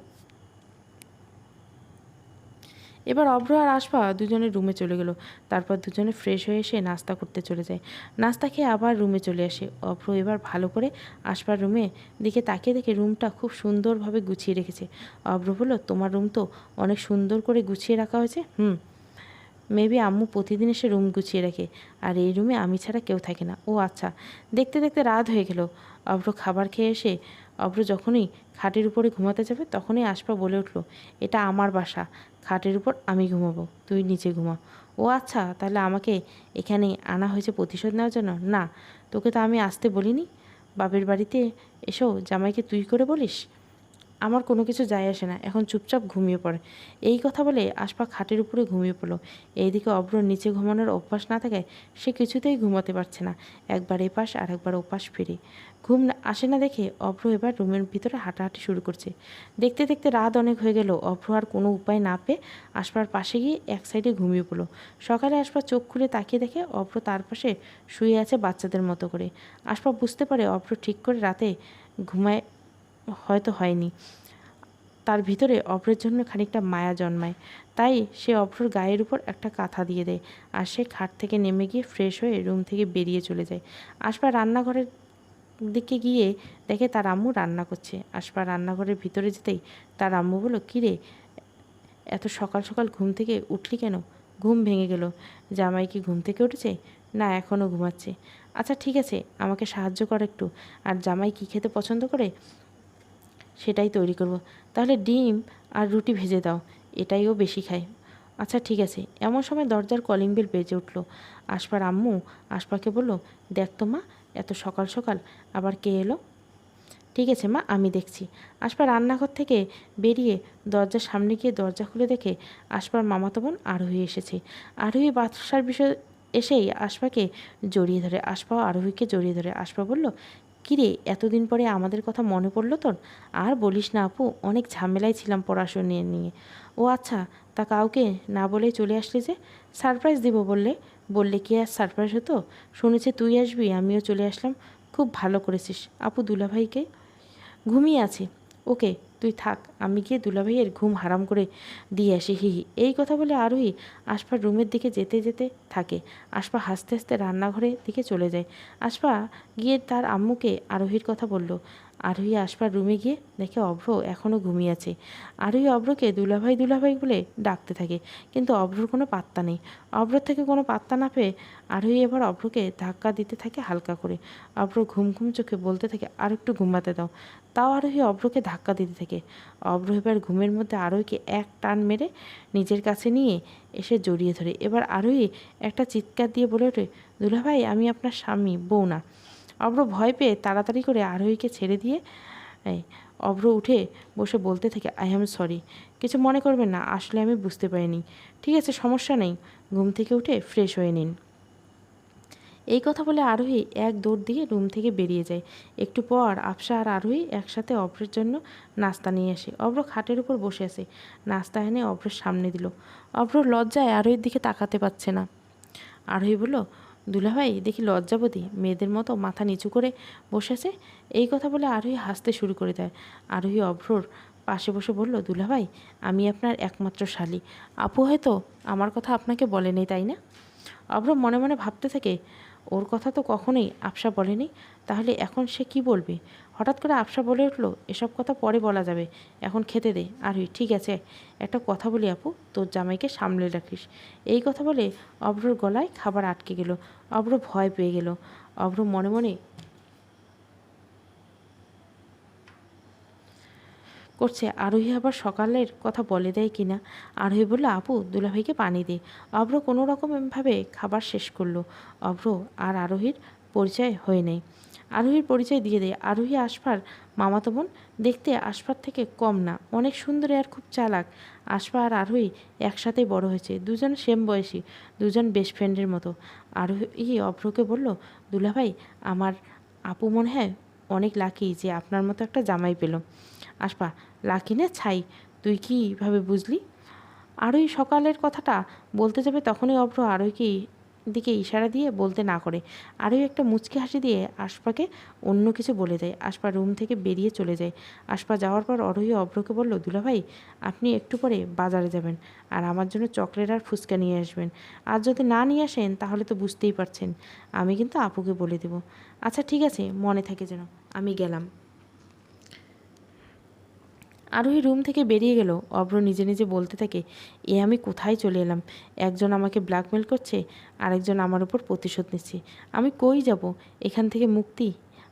এবার অভ্র আর আশফা দুজনে রুমে চলে গেল। তারপর দুজনে ফ্রেশ হয়ে এসে নাস্তা করতে চলে যায়। নাস্তা খেয়ে আবার রুমে চলে আসে। অভ্র এবার ভালো করে আশফার রুমে দিকে তাকিয়ে দেখে রুমটা খুব সুন্দরভাবে গুছিয়ে রেখেছে। অভ্র বলল, তোমার রুম তো অনেক সুন্দর করে গুছিয়ে রাখা হয়েছে। মেবি আম্মু প্রতিদিন এসে রুম গুছিয়ে রাখে, আর এই রুমে আমি ছাড়া কেউ থাকে না। ও আচ্ছা। দেখতে দেখতে রাত হয়ে গেল। অভ্র খাবার খেয়ে এসে অভ্র যখনই খাটের উপরে ঘুমাতে যাবে তখনই আশফা বলে উঠল, এটা আমার বাসা, খাটের উপর আমি ঘুমাবো, তুই নিচে ঘুমা। ও আচ্ছা, তাহলে আমাকে এখানে আনা হয়েছে প্রতিশোধ নেওয়ার জন্য? না, তোকে তো আমি আসতে বলিনি। বাপের বাড়িতে এসো জামাইকে তুই করে বলিস? আমার কোনো কিছু যায় আসে না, এখন চুপচাপ ঘুমিয়ে পড়ে। এই কথা বলে আশফা খাটের উপরে ঘুমিয়ে পড়ল। এইদিকে অভ্র নিচে ঘুমানোর অভ্যাস না থাকায় সে কিছুতেই ঘুমাতে পারছে না। একবার এপাশ আর একবার ওপাশ ফিরে। আসে না দেখে অভ্র এবার রুমের ভিতরে হাঁটাহাঁটি শুরু করছে। দেখতে দেখতে রাত অনেক হয়ে গেল। অভ্র আর কোনো উপায় না পেয়ে আশফার পাশে গিয়ে এক সাইডে ঘুমিয়ে পড়ল। সকালে আশফা চোখ খুলে তাকিয়ে দেখে অভ্র তার পাশে শুয়ে আছে বাচ্চাদের মতো করে। আশফা বুঝতে পারে অভ্র ঠিক করে রাতে ঘুমায় হয়তো হয়নি। তার ভিতরে অভ্রের জন্য খানিকটা মায়া জন্মায়। তাই সে অভ্রর গায়ের উপর একটা কাঁথা দিয়ে দেয়, আর সে খাট থেকে নেমে গিয়ে ফ্রেশ হয়ে রুম থেকে বেরিয়ে চলে যায়। আশফা রান্নাঘরের দিকে গিয়ে দেখে তার আম্মু রান্না করছে। আশফা রান্নাঘরের ভিতরে যেতেই তার আম্মু বলল, কিরে, এত সকাল সকাল ঘুম থেকে উঠলি কেন? ঘুম ভেঙে গেল। জামাই কি ঘুম থেকে উঠেছে? না, এখনও ঘুমাচ্ছে। আচ্ছা ঠিক আছে, আমাকে সাহায্য কর একটু। আর জামাই কি খেতে পছন্দ করে সেটাই তৈরি করব। তাহলে ডিম আর রুটি ভেজে দাও, এটাই ও বেশি খায়। আচ্ছা ঠিক আছে। এমন সময় দরজার কলিং বেল বেজে উঠল। আশফার আম্মু আশফাকে বলল, দেখ তো মা, এত সকাল সকাল আবার কে এলো? ঠিক আছে মা, আমি দেখছি। আশফা রান্নাঘর থেকে বেরিয়ে দরজার সামনে গিয়ে দরজা খুলে দেখে আশফার মামাতো বোন আরোহী এসেছে। আরোহী বাসার বিষয় এসেই আশফাকে জড়িয়ে ধরে। আশফাও আরোহীকে জড়িয়ে ধরে। আশফা বলল, কিরে, এতদিন পরে আমাদের কথা মনে পড়লো তোর? আর বলিস না আপু, অনেক ঝামেলায় ছিলাম পড়াশোনা নিয়ে। ও আচ্ছা, তা কাউকে না বলেই চলে আসলি যে? সারপ্রাইজ দিব বললে বললে কি আর সারপ্রাইজ হতো? শুনেছি তুই আসবি, আমিও চলে আসলাম। খুব ভালো করেছিস। আপু দুলাভাইকে? ঘুমিয়ে আছে। ওকে, তুই থাক, আমি গিয়ে দুলাভাইয়ের ঘুম হারাম করে দিয়ে আসি। হিহি। এই কথা বলে আরোহী আশফার রুমের দিকে যেতে যেতে থাকে। আশফা হাসতে হাসতে রান্নাঘরের দিকে চলে যায়। আশফা গিয়ে তার আম্মুকে আরোহীর কথা বলল। আরোহী আশফার রুমে গিয়ে দেখে অভ্র এখনও ঘুমিয়ে আছে। আরোহী অভ্রকে দুলাভাই দুলাভাই বলে ডাকতে থাকে, কিন্তু অভ্রর কোনো পাত্তা নেই। অভ্রর থেকে কোনো পাত্তা না পেয়ে আরোহী এবার অভ্রকে ধাক্কা দিতে থাকে হালকা করে। অভ্র ঘুম ঘুম চোখে বলতে থাকে, আর একটু ঘুমাতে দাও। তাও আরোহী অভ্রকে ধাক্কা দিতে থাকে। অভ্র এবার ঘুমের মধ্যে আরোহীকে এক টান মেরে নিজের কাছে নিয়ে এসে জড়িয়ে ধরে। এবার আরোহী একটা চিৎকার দিয়ে বলে ওঠে, দুলাভাই আমি আপনার স্বামী, বউ না। অভ্র ভয় পেয়ে তাড়াতাড়ি করে আরোহীকে ছেড়ে দিয়ে অভ্র উঠে বসে বলতে থাকে, আই এম সরি, কিছু মনে করবেন না, আসলে আমি বুঝতে পারিনি। ঠিক আছে, সমস্যা নেই, ঘুম থেকে উঠে ফ্রেশ হয়ে নিন। এই কথা বলে আরোহী এক দৌড় দিয়ে রুম থেকে বেরিয়ে যায়। একটু পর আফসা আর আরোহী একসাথে অভ্রের জন্য নাস্তা নিয়ে আসে। অভ্র খাটের উপর বসে আছে। নাস্তা এনে অভ্রের সামনে দিল। অভ্র লজ্জায় আরোহীর দিকে তাকাতে পারছে না। আরোহী বলল, দুলাভাই দেখি লজ্জাবতী, মেয়েদের মতো মাথা নিচু করে বসে আছে। এই কথা বলে আরোহী হাসতে শুরু করে দেয়। আরোহী অভ্রর পাশে বসে বলল, দুলাভাই আমি আপনার একমাত্র শালী। আপু হয়তো আমার কথা আপনাকে বলেনি, তাই না? অভ্র মনে মনে ভাবতে থাকে, ওর কথা তো কখনোই আফসা বলেনি, তাহলে এখন সে কি বলবে? হঠাৎ করে আফসা বলে উঠল, এসব কথা পরে বলা যাবে, এখন খেতে দে। আরোহী, ঠিক আছে, একটা কথা বলি আপু, তোর জামাইকে সামলে রাখিস। এই কথা বলে অভ্রর গলায় খাবার আটকে গেল। অভ্র ভয় পেয়ে গেল। অভ্র মনে মনে করছে। আরোহী আবার সকালের কথা বলে দেয় কিনা। আরোহী বলল, আপু দুলাভাইকে পানি দে। অভ্র কোনো রকমভাবে খাবার শেষ করলো। অভ্র আর আরোহীর পরিচয় হয়ে নেই। আরোহীর পরিচয় দিয়ে দেয়। আরোহী আশফার মামাতো বোন। দেখতে আশফার থেকে কম না, অনেক সুন্দরী আর খুব চালাক। আশফা আর আরোহী একসাথেই বড় হয়েছে, দুজন সেম বয়সী, দুজন বেস্ট ফ্রেন্ডের মতো। আরোহী অভ্রকে বলল, দুলাভাই আমার আপু মনে হয় অনেক লাকি যে আপনার মতো একটা জামাই পেল। আশফা, লাকি না ছাই, তুই কীভাবে বুঝলি? আরোহী সকালের কথাটা বলতে যাবে তখনই অভ্র আরোহীকে দিকে ইশারা দিয়ে বলতে না করে। আরোহী একটা মুচকি হাসি দিয়ে আশফাকে অন্য কিছু বলে দেয়। আশফা রুম থেকে বেরিয়ে চলে যায়। আশফা যাওয়ার পর আরোহী অভ্রকে বলল, দুলাভাই আপনি একটু পরে বাজারে যাবেন আর আমার জন্য চকলেট আর ফুচকা নিয়ে আসবেন। আর যদি না নিয়ে আসেন তাহলে তো বুঝতেই পারছেন, আমি কিন্তু আপুকে বলে দেব। আচ্ছা ঠিক আছে, মনে থাকে যেন। আমি গেলাম। আরোহী রুম থেকে বেরিয়ে গেল। অভ্র নিজে নিজে বলতে থাকে, এ আমি কোথায় চলে এলাম? একজন আমাকে ব্ল্যাকমেল করছে, আরেকজন আমার উপর প্রতিশোধ নিচ্ছে। আমি কই যাব? এখান থেকে মুক্তি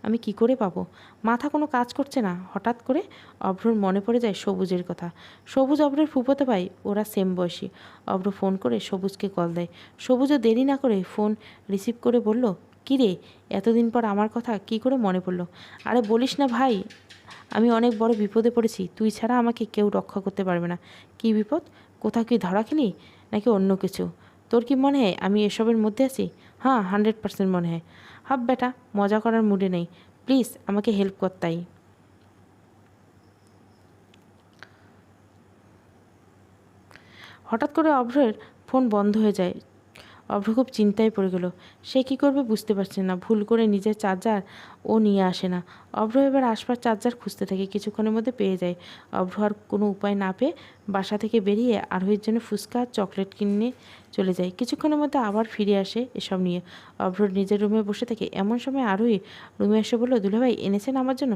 আমি কি করে পাবো? মাথা কোনো কাজ করছে না। হঠাৎ করে অভ্রর মনে পড়ে যায় সবুজের কথা। সবুজ অভ্রের ফুফোতে ভাই, ওরা সেম বয়সী। অভ্র ফোন করে সবুজকে কল দেয়। সবুজও দেরি না করে ফোন রিসিভ করে বলল, কী রে, এতদিন পর আমার কথা কি করে মনে পড়লো? আরে বলিস না ভাই, আমি অনেক বড় বিপদে পড়েছি, তুই ছাড়া আমাকে কেউ রক্ষা করতে পারবে না। কী বিপদ? কোথাও কি ধরা খেলি নাকি অন্য কিছু? তোর কি মনে হয় আমি এসবের মধ্যে আছি? হ্যাঁ, 100% মনে হয়। হাব বেটা, মজা করার মুডে নেই, প্লিজ আমাকে হেল্প কর। তাই হঠাৎ করে অভ্রের ফোন বন্ধ হয়ে যায়। অভ্র খুব চিন্তায় পড়ে গেল। সে কী করবে বুঝতে পারছে না। ভুল করে নিজের চার্জার ও নিয়ে আসে না। অভ্র এবার আশপাশ চার্জার খুঁজতে থাকে, কিছুক্ষণের মধ্যে পেয়ে যায়। অভ্র আর কোনো উপায় না পেয়ে বাসা থেকে বেরিয়ে আরোহীর জন্য ফুচকা আর চকলেট কিনে চলে যায়। কিছুক্ষণের মধ্যে আবার ফিরে আসে এসব নিয়ে। অভ্র নিজের রুমে বসে থাকে। এমন সময় আরোহী রুমে এসে বলল, দুলাভাই এনেছেন আমার জন্য?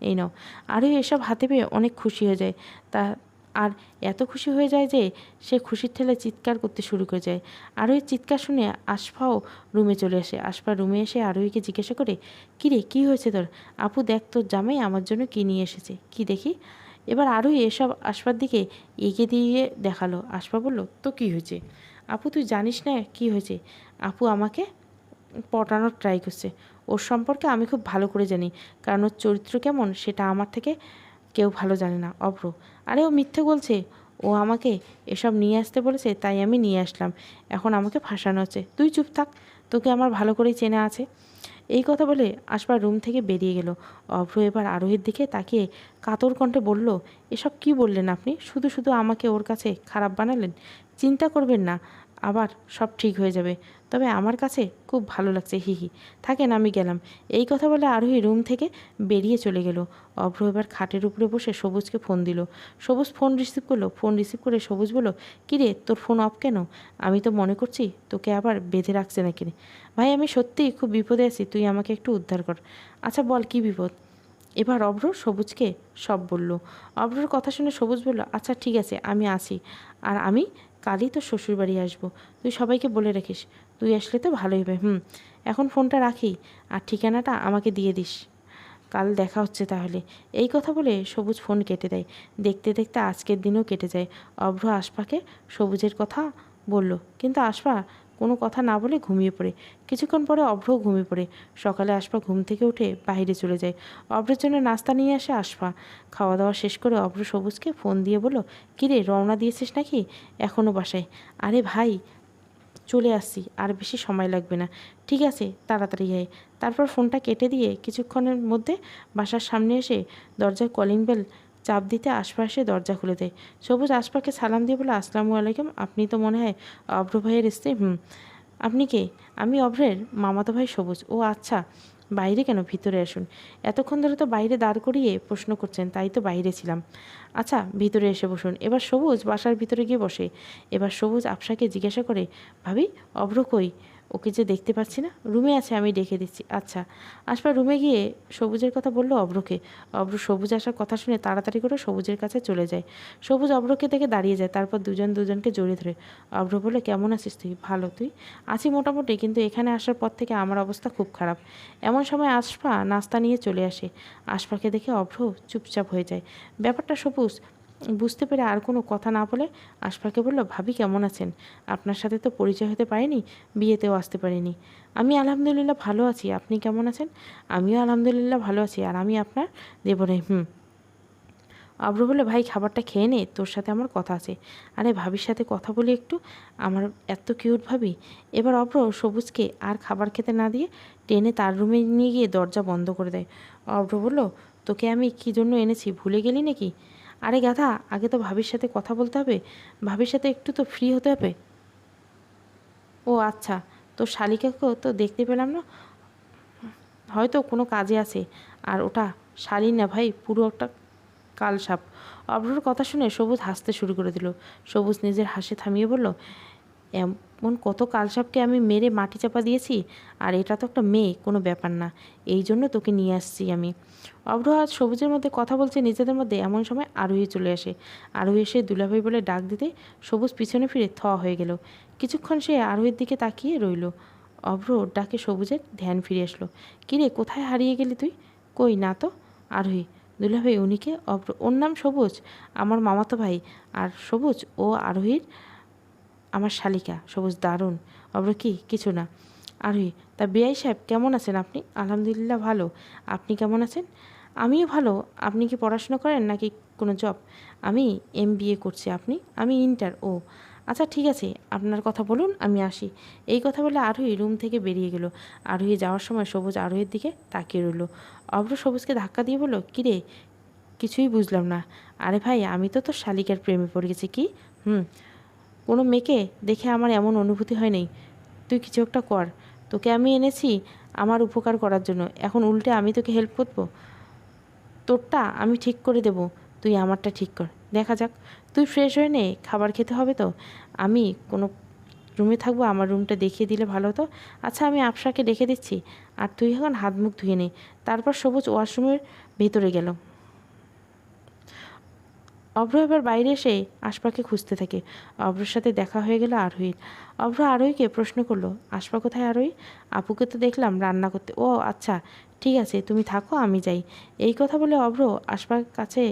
এই নাও। আরোহী এসব হাতে পেয়ে অনেক খুশি হয়ে যায়। তা আর এত খুশি হয়ে যায় যে সে খুশির ঠেলে চিৎকার করতে শুরু করে যায়। আরোহীর চিৎকার শুনে আশফাও রুমে চলে আসে। আশফা রুমে এসে আরোহীকে জিজ্ঞাসা করে, কী রে, কী হয়েছে তোর? আপু দেখ, তোর জামাই আমার জন্য কী নিয়ে এসেছে, কি দেখি। এবার আরোহী এসব আশফার দিকে এগিয়ে দিয়ে দেখালো। আশফা বলল, তো কী হয়েছে? আপু তুই জানিস না কি হয়েছে? আপু আমাকে পটানোর ট্রাই করছে। ওর সম্পর্কে আমি খুব ভালো করে জানি, কারণ ওর চরিত্র কেমন সেটা আমার থেকে কেউ ভালো জানে না। অভ্র, আরে ও মিথ্যে বলছে, ও আমাকে এসব নিয়ে আসতে বলেছে, তাই আমি নিয়ে আসলাম। এখন আমাকে ফাঁসানো হচ্ছে। তুই চুপ থাক, তোকে আমার ভালো করেই চেনা আছে। এই কথা বলে আসবার রুম থেকে বেরিয়ে গেল। অভ্র এবার আরোহীর দিকে তাকিয়ে কাতর কণ্ঠে বলল, এসব কি বললেন আপনি? শুধু শুধু আমাকে ওর কাছে খারাপ বানালেন। চিন্তা করবেন না, আবার সব ঠিক হয়ে যাবে। তবে আমার কাছে খুব ভালো লাগছে, হিহি। থাকেন, আমি গেলাম। এই কথা বলে আরোহী রুম থেকে বেরিয়ে চলে গেল। অভ্র এবার খাটের উপরে বসে সবুজকে ফোন দিল। সবুজ ফোন রিসিভ করলো। ফোন রিসিভ করে সবুজ বলল, কিরে তোর ফোন অফ কেন? আমি তো মনে করছি তোকে আবার বেঁধে রাখছে নাকি। ভাই আমি সত্যিই খুব বিপদে আছি, তুই আমাকে একটু উদ্ধার কর। আচ্ছা বল কী বিপদ? এবার অভ্র সবুজকে সব বলল। অভ্রর কথা শুনে সবুজ বলল, আচ্ছা ঠিক আছে, আমি আসি। আর আমি কালই তো শ্বশুরবাড়ি আসবো, তুই সবাইকে বলে রাখিস। তুই আসলে তো ভালোই হবে। এখন ফোনটা রাখি, আর ঠিকানাটা আমাকে দিয়ে দিস। কাল দেখা হচ্ছে তাহলে। এই কথা বলে সবুজ ফোন কেটে দেয়। দেখতে দেখতে আজকের দিনও কেটে যায়। অভ্র আশফাকে সবুজের কথা বলল, কিন্তু আশফা কোনো কথা না বলে ঘুমিয়ে পড়ে। কিছুক্ষণ পরে অভ্রও ঘুমিয়ে পড়ে। সকালে আশফা ঘুম থেকে উঠে বাইরে চলে যায়। অভ্রের জন্য নাস্তা নিয়ে আসে আশফা। খাওয়া দাওয়া শেষ করে অভ্র সবুজকে ফোন দিয়ে বলল, কিরে রওনা দিয়েছিস নাকি এখনও বাসায়? আরে ভাই চলে আসছি, আর বেশি সময় লাগবে না। ঠিক আছে, তাড়াতাড়ি আয়। তারপর ফোনটা কেটে দিয়ে কিছুক্ষণের মধ্যে বাসার সামনে এসে দরজায় কলিং বেল চাপ দিতে আশফা এসে দরজা খুলে দেয়। সবুজ আশফাকে সালাম দিয়ে বলে, আসসালামু আলাইকুম, আপনি তো মনে হয় অভ্র ভাইয়ের স্ত্রী। আপনি কে? আমি অভ্রের মামাতো ভাই সবুজ। ও আচ্ছা, বাইরে কেন? ভিতরে আসুন। এতক্ষণ ধরে তো বাইরে দাঁড় করিয়ে প্রশ্ন করছেন, তাই তো বাইরে ছিলাম। আচ্ছা ভিতরে এসে বসুন। এবার সবুজ বাসার ভিতরে গিয়ে বসে। এবার সবুজ আফসাকে জিজ্ঞাসা করে, ভাবি অভ্র কই? ও ওকে যে দেখতে পাচ্ছি না। রুমে আছে, আমি ডেকে দিচ্ছি। আচ্ছা। আশপা রুমে গিয়ে সবুজের কথা বলল অভ্রকে। অভ্র সবুজ আসার কথা শুনে তাড়াতাড়ি করে সবুজের কাছে চলে যায়। সবুজ অভ্রকে দেখে দাঁড়িয়ে যায়, তারপর দুজন দুজনকে জড়িয়ে ধরে। অভ্র বলে, কেমন আছিস তুই? ভালো, তুই? আছি মোটামুটি, কিন্তু এখানে আসার পর থেকে আমার অবস্থা খুব খারাপ। এমন সময় আশপা নাস্তা নিয়ে চলে আসে। আশপাকে দেখে অভ্র চুপচাপ হয়ে যায়। ব্যাপারটা সবুজ বুঝতে পেরে আর কোনো কথা না বলে আশফাকে বলল, ভাবি কেমন আছেন? আপনার সাথে তো পরিচয় হতে পারিনি, বিয়েতেও আসতে পারিনি। আমি আলহামদুলিল্লাহ ভালো আছি, আপনি কেমন আছেন? আমিও আলহামদুলিল্লাহ ভালো আছি, আর আমি আপনার দেবরে। অভ্র বলল, ভাই খাবারটা খেয়ে নে, তোর সাথে আমার কথা আছে। আরে ভাবির সাথে কথা বলি একটু, আমার এত কিউট ভাবি। এবার অভ্র সবুজকে আর খাবার খেতে না দিয়ে টেনে তার রুমে নিয়ে গিয়ে দরজা বন্ধ করে দেয়। অভ্র বলল, তোকে আমি কী জন্য এনেছি ভুলে গেলি নাকি? আরে গাধা, আগে তো ভাবির সাথে কথা বলতে হবে, ভাবির সাথে একটু তো ফ্রি হতে হবে। ও আচ্ছা, তোর শালিকাকেও তো দেখতে পেলাম না, হয়তো কোনো কাজে আছে। আর ওটা শালীন না ভাই, পুরো একটা কালসাপ। অভ্রর কথা শুনে সবুজ হাসতে শুরু করে দিল। সবুজ নিজের হাসি থামিয়ে বলল, এমন কত কালসাপকে আমি মেরে মাটি চাপা দিয়েছি, আর এটা তো একটা মেয়ে, কোনো ব্যাপার না, এই জন্য তোকে নিয়ে আসছি আমি। অভ্র আজ সবুজের মধ্যে কথা বলছে নিজেদের মধ্যে, এমন সময় আরোহী চলে আসে। আরোহী এসে দুলাভাই বলে ডাক দিতে সবুজ পিছনে ফিরে হয়ে গেল। কিছুক্ষণ সে আরোহীর দিকে তাকিয়ে রইল। অভ্র ডাকে সবুজের ধ্যান ফিরে আসলো। কিরে, কোথায় হারিয়ে গেলি তুই? কই না তো। আরোহী, দুলাভাই উনিকে? অভ্র, ওর নাম সবুজ, আমার মামাতো ভাই। আর সবুজ ও আরোহীর আমার শালিকা। সবুজ, দারুণ। অভ্র, কি কিছু না। আরোহী, তা বেআই সাহেব কেমন আছেন আপনি? আলহামদুলিল্লাহ ভালো, আপনি কেমন আছেন? আমিও ভালো। আপনি কি পড়াশোনা করেন নাকি কোনো জব? আমি MBA করছি। আপনি? আমি ইন্টার। ও আচ্ছা, ঠিক আছে, আপনার কথা বলুন, আমি আসি। এই কথা বলে আরোহী রুম থেকে বেরিয়ে গেল। আরোহী যাওয়ার সময় সবুজ আরোহীর দিকে তাকিয়ে রইল। অভ্র সবুজকে ধাক্কা দিয়ে বলল, কিরে, কিছুই বুঝলাম না। আরে ভাই, আমি তো তোর শালিকার প্রেমে পড়ে গেছি। কি? কোনো মেয়েকে দেখে আমার এমন অনুভূতি হয় নাই। তুই কিছু একটা কর, তোকে আমি এনেছি আমার উপকার করার জন্য, এখন উল্টে আমি তোকে হেল্প করবো? তোরটা আমি ঠিক করে দেব, তুই আমারটা ঠিক কর, দেখা যাক। তুই ফ্রেশ হয়ে নে, খাবার খেতে হবে তো। আমি কোনো রুমে থাকবো, আমার রুমটা দেখিয়ে দিলে ভালো হতো। আচ্ছা, আমি আফসাকে ডেকে দিচ্ছি, আর তুই এখন হাত মুখ ধুয়ে নে। তারপর সবুজ ওয়াশরুমের ভেতরে গেল। অভ্র এবার বাইরে এসে আশপাকে খুঁজতে থাকে। অভ্রর সাথে দেখা হয়ে গেল আরোহীর। অভ্র আরোহীকে প্রশ্ন করলো, আশপা কোথায় আরোহী? আপুকে তো দেখলাম রান্না করতে। ও আচ্ছা, ঠিক আছে, তুমি থাকো, আমি যাই। এই কথা বলে অভ্র আশপার কাছে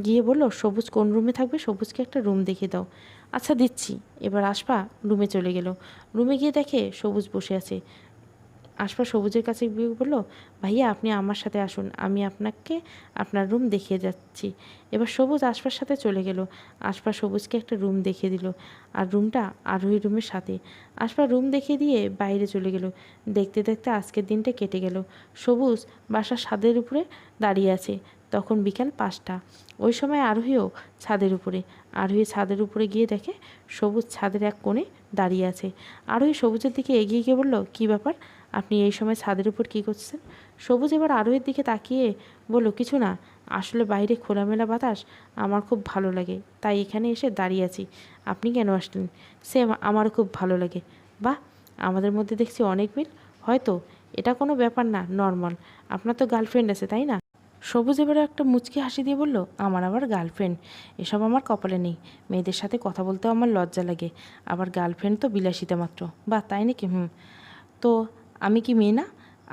গিয়ে বলল, সবুজ কোন রুমে থাকবে? সবুজকে একটা রুম দেখিয়ে দাও। আচ্ছা, দিচ্ছি। এবার আশপা রুমে চলে গেল। রুমে গিয়ে দেখে সবুজ বসে আছে। আশপা সবুজের কাছে গিয়ে বলল, ভাইয়া আপনি আমার সাথে আসুন, আমি আপনাকে আপনার রুম দেখিয়ে যাচ্ছি। এবার সবুজ আশপার সাথে চলে গেল। আশপা সবুজকে একটা রুম দেখিয়ে দিল, আর রুমটা আরোহী রুমের সাথে। আশপা রুম দেখিয়ে দিয়ে বাইরে চলে গেল। দেখতে দেখতে আজকের দিনটা কেটে গেল। সবুজ বাসার ছাদের উপরে দাঁড়িয়ে আছে। তখন বিকাল 5টা। ওই সময় আরোহীও ছাদের উপরে। আরোহী ছাদের উপরে গিয়ে দেখে সবুজ ছাদের এক কোণে দাঁড়িয়ে আছে। আরোহী সবুজের দিকে এগিয়ে গিয়ে বলল, কী ব্যাপার, আপনি এই সময় ছাদের উপর কী করছেন? সবুজ এবার আরোহীর দিকে তাকিয়ে বলল, কিছু না, আসলে বাইরে খোলামেলা বাতাস আমার খুব ভালো লাগে, তাই এখানে এসে দাঁড়িয়ে আছি। আপনি কেন আসলেন? সেম, আমারও খুব ভালো লাগে। বাহ, আমাদের মধ্যে দেখছি অনেক মিল। হয়তো এটা কোনো ব্যাপার না, নর্মাল। আপনার তো গার্লফ্রেন্ড আছে, তাই না? সবুজ এবারে একটা মুচকি হাসি দিয়ে বলল, আমার আবার গার্লফ্রেন্ড? এসব আমার কপালে নেই। মেয়েদের সাথে কথা বলতেও আমার লজ্জা লাগে, আবার গার্লফ্রেন্ড তো বিলাসিতা মাত্র। বাহ, তাই নাকি? তো আমি কি মেয়ে না?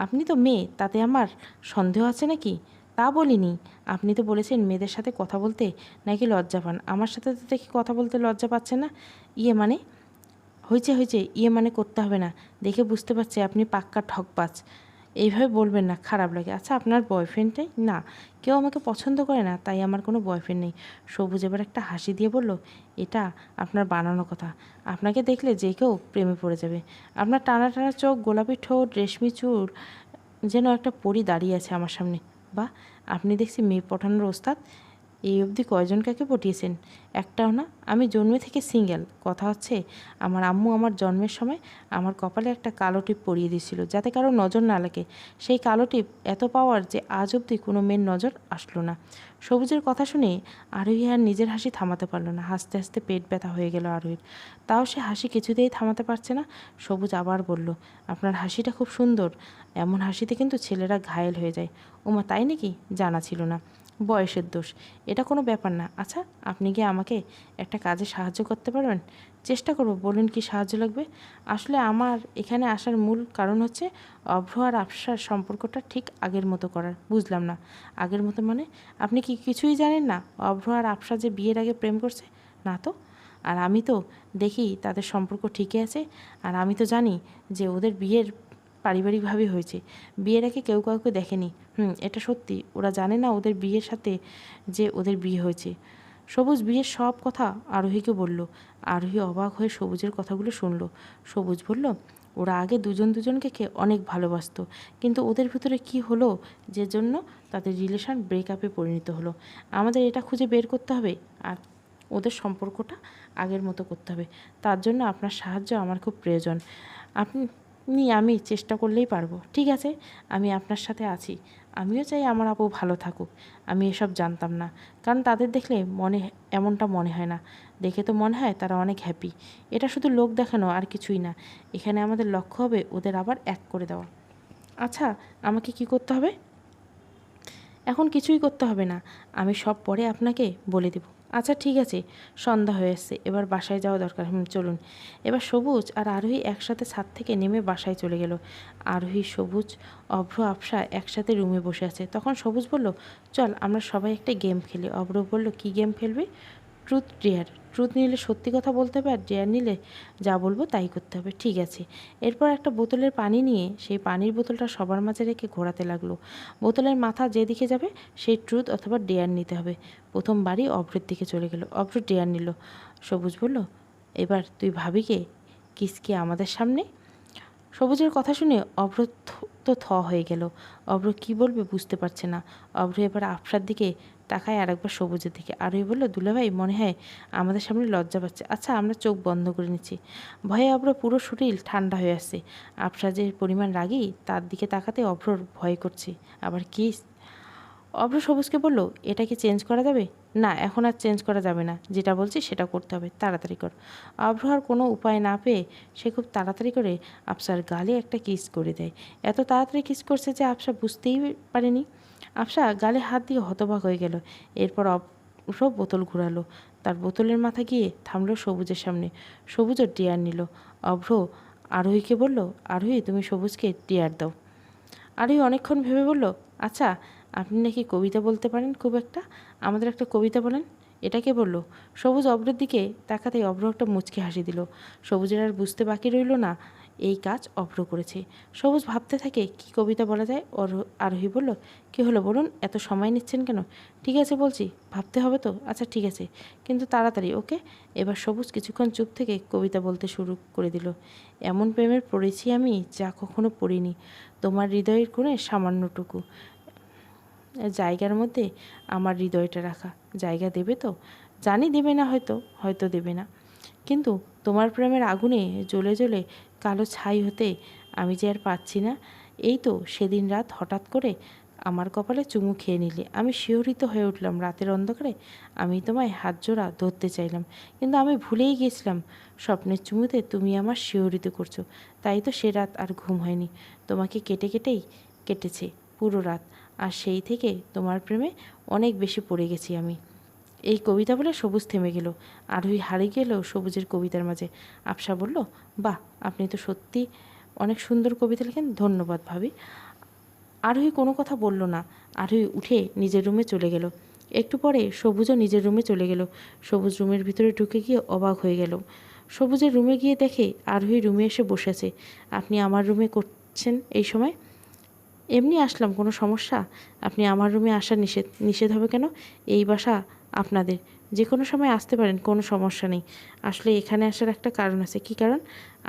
আপনি তো মেয়ে, তাতে আমার সন্দেহ আছে নাকি? তা বলিনি। আপনি তো বলেছেন মেয়েদের সাথে কথা বলতে নাকি লজ্জা পান। আমার সাথে তো দেখি কথা বলতে লজ্জা পাচ্ছে না। ইয়ে মানে? হয়েছে হয়েছে, ইয়ে মানে করতে হবে না। দেখে বুঝতে পারছি আপনি পাক্কা ঠকবাজ। এইভাবে বলবেন না, খারাপ লাগে। আচ্ছা, আপনার বয়ফ্রেন্ডটাই? না, কেউ আমাকে পছন্দ করে না, তাই আমার কোনো বয়ফ্রেন্ড নেই। সবুজ এবার একটা হাসি দিয়ে বলল, এটা আপনার বানানো কথা। আপনাকে দেখলে যে কেউ প্রেমে পড়ে যাবে। আপনার টানা টানা চোখ, গোলাপি ঠোঁট, রেশমি চুল, যেন একটা পরী দাঁড়িয়ে আছে আমার সামনে। বা আপনি দেখছি মেয়ে পটানোর ওস্তাদ। এই অবধি কয়জন কাকে পটিয়েছেন? একটাও না। আমি জন্মে থেকে সিঙ্গেল। কথা হচ্ছে আমার আম্মু আমার জন্মের সময় আমার কপালে একটা কালো টিপ পরিয়ে দিয়েছিল, যাতে কারো নজর না লাগে। সেই কালো টিপ এত পাওয়ার যে আজ অবধি কোনো মেয়ের নজর আসলো না। সবুজের কথা শুনে আরোহী আর নিজের হাসি থামাতে পারল না। হাসতে হাসতে পেট ব্যথা হয়ে গেল আরোহীর। তাও সে হাসি কিছুতেই থামাতে পারছে না। সবুজ আবার বলল, আপনার হাসিটা খুব সুন্দর। এমন হাসিতে কিন্তু ছেলেরা ঘায়েল হয়ে যায়। ওমা, তাই নাকি? জানা ছিল না। বয়সের দোষ, এটা কোনো ব্যাপার না। আচ্ছা, আপনি কি আমাকে একটা কাজে সাহায্য করতে পারবেন? চেষ্টা করব। বলুন কি সাহায্য লাগবে? আসলে আমার এখানে আসার মূল কারণ হচ্ছে অভ্র আর আফসার সম্পর্কটা ঠিক আগের মতো করার। বুঝলাম না। আগের মতো মানে? আপনি কি কিছুই জানেন না অভ্র আর আফসা যে বিয়ের আগে প্রেম করছে? না তো। আর আমি তো দেখি তাদের সম্পর্ক ঠিকই আছে। আর আমি তো জানি যে ওদের বিয়ের পারিবারিকভাবে হয়েছে। বিয়ের আগে কেউ কাউকে দেখেনি। এটা সত্যি। ওরা জানে না ওদের বিয়ের সাথে যে ওদের বিয়ে হয়েছে। সবুজ বিয়ের সব কথা আরোহীকে বলল। আরোহী অবাক হয়ে সবুজের কথাগুলো শুনল। সবুজ বলল, ওরা আগে দুজন দুজনকে অনেক ভালোবাসতো, কিন্তু ওদের ভিতরে কি হলো যে জন্য তাদের রিলেশন ব্রেকআপে পরিণত হলো। আমাদের এটা খুঁজে বের করতে হবে আর ওদের সম্পর্কটা আগের মতো করতে হবে। তার জন্য আপনার সাহায্য আমার খুব প্রয়োজন। আমি চেষ্টা করলেই পারবো। ঠিক আছে, আমি আপনার সাথে আছি। আমিও চাই আমার আপু ভালো থাকুক। আমি এসব জানতাম না, কারণ তাদের দেখলে এমনটা মনে হয় না। দেখে তো মনে হয় তারা অনেক হ্যাপি। এটা শুধু লোক দেখানো, আর কিছুই না। এখানে আমাদের লক্ষ্য হবে ওদের আবার এক করে দেওয়া। আচ্ছা, আমাকে কি করতে হবে? এখন কিছুই করতে হবে না, আমি সব পরে আপনাকে বলে দেব। আচ্ছা ঠিক আছে। সন্ধ্যা হয়ে এসছে, এবার বাসায় যাওয়া দরকার। চলুন। এবার সবুজ আর আরোহী একসাথে ছাদ থেকে নেমে বাসায় চলে গেল। আরোহী, সবুজ, অভ্র, আফসা একসাথে রুমে বসে আছে। তখন সবুজ বলল, চল আমরা সবাই একটা গেম খেলি। অভ্র বলল, কি গেম খেলবে? Truth dare. ট্রুথ নিলে সত্যি কথা বলতে হবে, আর ডেয়ার নিলে যা বলবো তাই করতে হবে। ঠিক আছে। এরপর একটা বোতলের পানি নিয়ে সেই পানির বোতলটা সবার মাঝে রেখে ঘোরাতে লাগলো। বোতলের মাথা যেদিকে যাবে সেই ট্রুথ অথবা ডেয়ার নিতে হবে। প্রথমবারই অভ্রের দিকে চলে গেল। অভ্র ডেয়ার নিল। সবুজ বলল, এবার তুই ভাবিকে কিসকে আমাদের সামনে? সবুজের কথা শুনে অভ্র তো হয়ে গেল। অভ্র কি বলবে বুঝতে পারছে না। অভ্র এবার আফসার দিকে তাকায়, আরেকবার সবুজের দিকে। আরোহী বলল, দুলাভাই মনে হয় আমাদের সামনে লজ্জা পাচ্ছে। আচ্ছা, আমরা চোখ বন্ধ করে নিচ্ছি। ভয়ে অভ্র পুরো শরীর ঠান্ডা হয়ে আসছে। আফসা যে পরিমাণ রাগী তার দিকে তাকাতে অভ্রর ভয় করছে। আবার কিস? অভ্র সবুজকে বলল, এটা কি চেঞ্জ করা যাবে? না, এখন আর চেঞ্জ করা যাবে না। যেটা বলছি সেটা করতে হবে। তাড়াতাড়ি কর। অভ্র আর কোনো উপায় না পেয়ে সে খুব তাড়াতাড়ি করে আফসার গালে একটা কিস করে দেয়। এত তাড়াতাড়ি কিস করছে যে আফসা বুঝতেই পারেনি। আফসা গালে হাত দিয়ে হতবাক হয়ে গেল। এরপর অভ্র বোতল ঘুরালো। তার বোতলের মাথা গিয়ে থামলো সবুজের সামনে। সবুজও ডিয়ার নিল। অভ্র আরোহীকে বলল, আরোহী তুমি সবুজকে ডিয়ার দাও। আরোহী অনেকক্ষণ ভেবে বলল, আচ্ছা, আপনি নাকি কবিতা বলতে পারেন খুব একটা, আমাদের একটা কবিতা বলেন। এটা কে বলল? সবুজ অভ্রের দিকে তাকাতেই অভ্র একটা মুচকি হাসি দিল। সবুজের আর বুঝতে বাকি রইল না এই কাজ অভ্র করেছে। সবুজ ভাবতে থাকে কি কবিতা বলা যায়। আরোহী বলল, কী হলো বলুন, এত সময় নিচ্ছেন কেন? ঠিক আছে বলছি, ভাবতে হবে তো। আচ্ছা ঠিক আছে, কিন্তু তাড়াতাড়ি, ওকে? এবার সবুজ কিছুক্ষণ চুপ থেকে কবিতা বলতে শুরু করে দিল। এমন প্রেমের পড়েছি আমি যা কখনো পড়িনি। তোমার হৃদয়ের কোণে সামান্যটুকু জায়গার মধ্যে আমার হৃদয়টা রাখা। জায়গা দেবে তো? জানি দেবে না, হয়তো হয়তো দেবে না, কিন্তু তোমার প্রেমের আগুনে জ্বলে জ্বলে কালো ছাই হতে আমি যে আর পাচ্ছি না। এই তো সেদিন রাত হঠাৎ করে আমার কপালে চুমু খেয়ে নিলে। আমি শিহরিত হয়ে উঠলাম। রাতের অন্ধকারে আমি তোমায় হাত জোড়া ধরতে চাইলাম, কিন্তু আমি ভুলেই গিয়েছিলাম স্বপ্নের চুমুতে তুমি আমার শিহরিত করছো। তাই তো সে রাত আর ঘুম হয়নি। তোমাকে কেটে কেটেই কেটেছে পুরো রাত। আর সেই থেকে তোমার প্রেমে অনেক বেশি পড়ে গেছি আমি। এই কবিতা বলে সবুজ থেমে গেল। আরোহী হারিয়ে গেল সবুজের কবিতার মাঝে। আফসা বলল, বাহ, আপনি তো সত্যি অনেক সুন্দর কবিতা লেখেন। ধন্যবাদ ভাবি। আরোহী কোনো কথা বলল না। আরোহী উঠে নিজের রুমে চলে গেল। একটু পরে সবুজও নিজের রুমে চলে গেল। সবুজ রুমের ভিতরে ঢুকে গিয়ে অবাক হয়ে গেল। সবুজের রুমে গিয়ে দেখে আরোহী রুমে এসে বসেছে। আপনি আমার রুমে করছেন এই সময়? এমনি আসলাম, কোনো সমস্যা? আপনি আমার রুমে আসা নিষেধ। নিষেধ হবে কেন? এই বাসা আপনাদের, যে কোনো সময় আসতে পারেন, কোনো সমস্যা নেই। আসলে এখানে আসার একটা কারণ আছে। কী কারণ?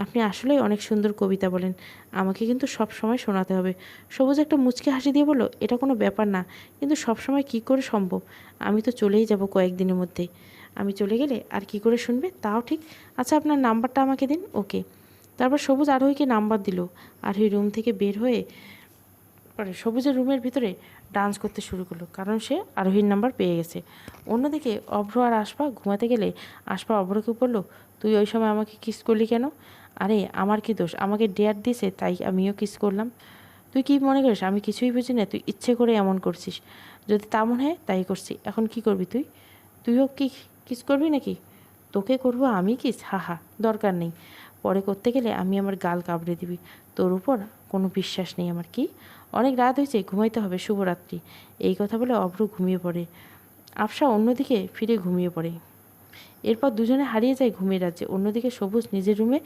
আপনি আসলেই অনেক সুন্দর কবিতা বলেন, আমাকে কিন্তু সব সময় শোনাতে হবে। সবুজ একটা মুচকি হাসি দিয়ে বলল, এটা কোনো ব্যাপার না, কিন্তু সব সময় কী করে সম্ভব? আমি তো চলেই যাব কয়েকদিনের মধ্যেই। আমি চলে গেলে আর কি করে শুনবে, তাও ঠিক। আচ্ছা, আপনার নাম্বারটা আমাকে দিন। ওকে। তারপর সবুজ আরোহীকে নাম্বার দিল। আরোহী রুম থেকে বের হয়ে পরে সবুজের রুমের ভিতরে ডান্স করতে শুরু করলো, কারণ সে আরোহীর নাম্বার পেয়ে গেছে। অন্যদিকে অভ্র আর আশপা ঘুমাতে গেলে আশপা অভ্রকে বলল, তুই ওই সময় আমাকে কিস করলি কেন? আরে আমার কি দোষ? আমাকে ডেয়ার দিয়েছে তাই আমিও কিস করলাম। তুই কি মনে করিস আমি কিছুই বুঝি না? তুই ইচ্ছে করে এমন করছিস। যদি তা মনে হয় তাই করছি। এখন কি করবি তুই? তুইও কি কিস করবি নাকি? তোকে করবো আমি কিস? হা হা, দরকার নেই। পরে করতে গেলে আমি আমার গাল কামড়ে দিবি। তোর উপর কোনো বিশ্বাস নেই আমার। কি? অনেক রাত হয়েছে, ঘুমাইতে হবে, শুভরাত্রি। এই কথা বলে অভ্র ঘুমিয়ে পড়ে। আফসা অন্যদিকে ফিরে ঘুমিয়ে পড়ে। এরপর দুজনে হারিয়ে যায় ঘুমের রাজ্যে। অন্যদিকে সবুজ নিজের রুমে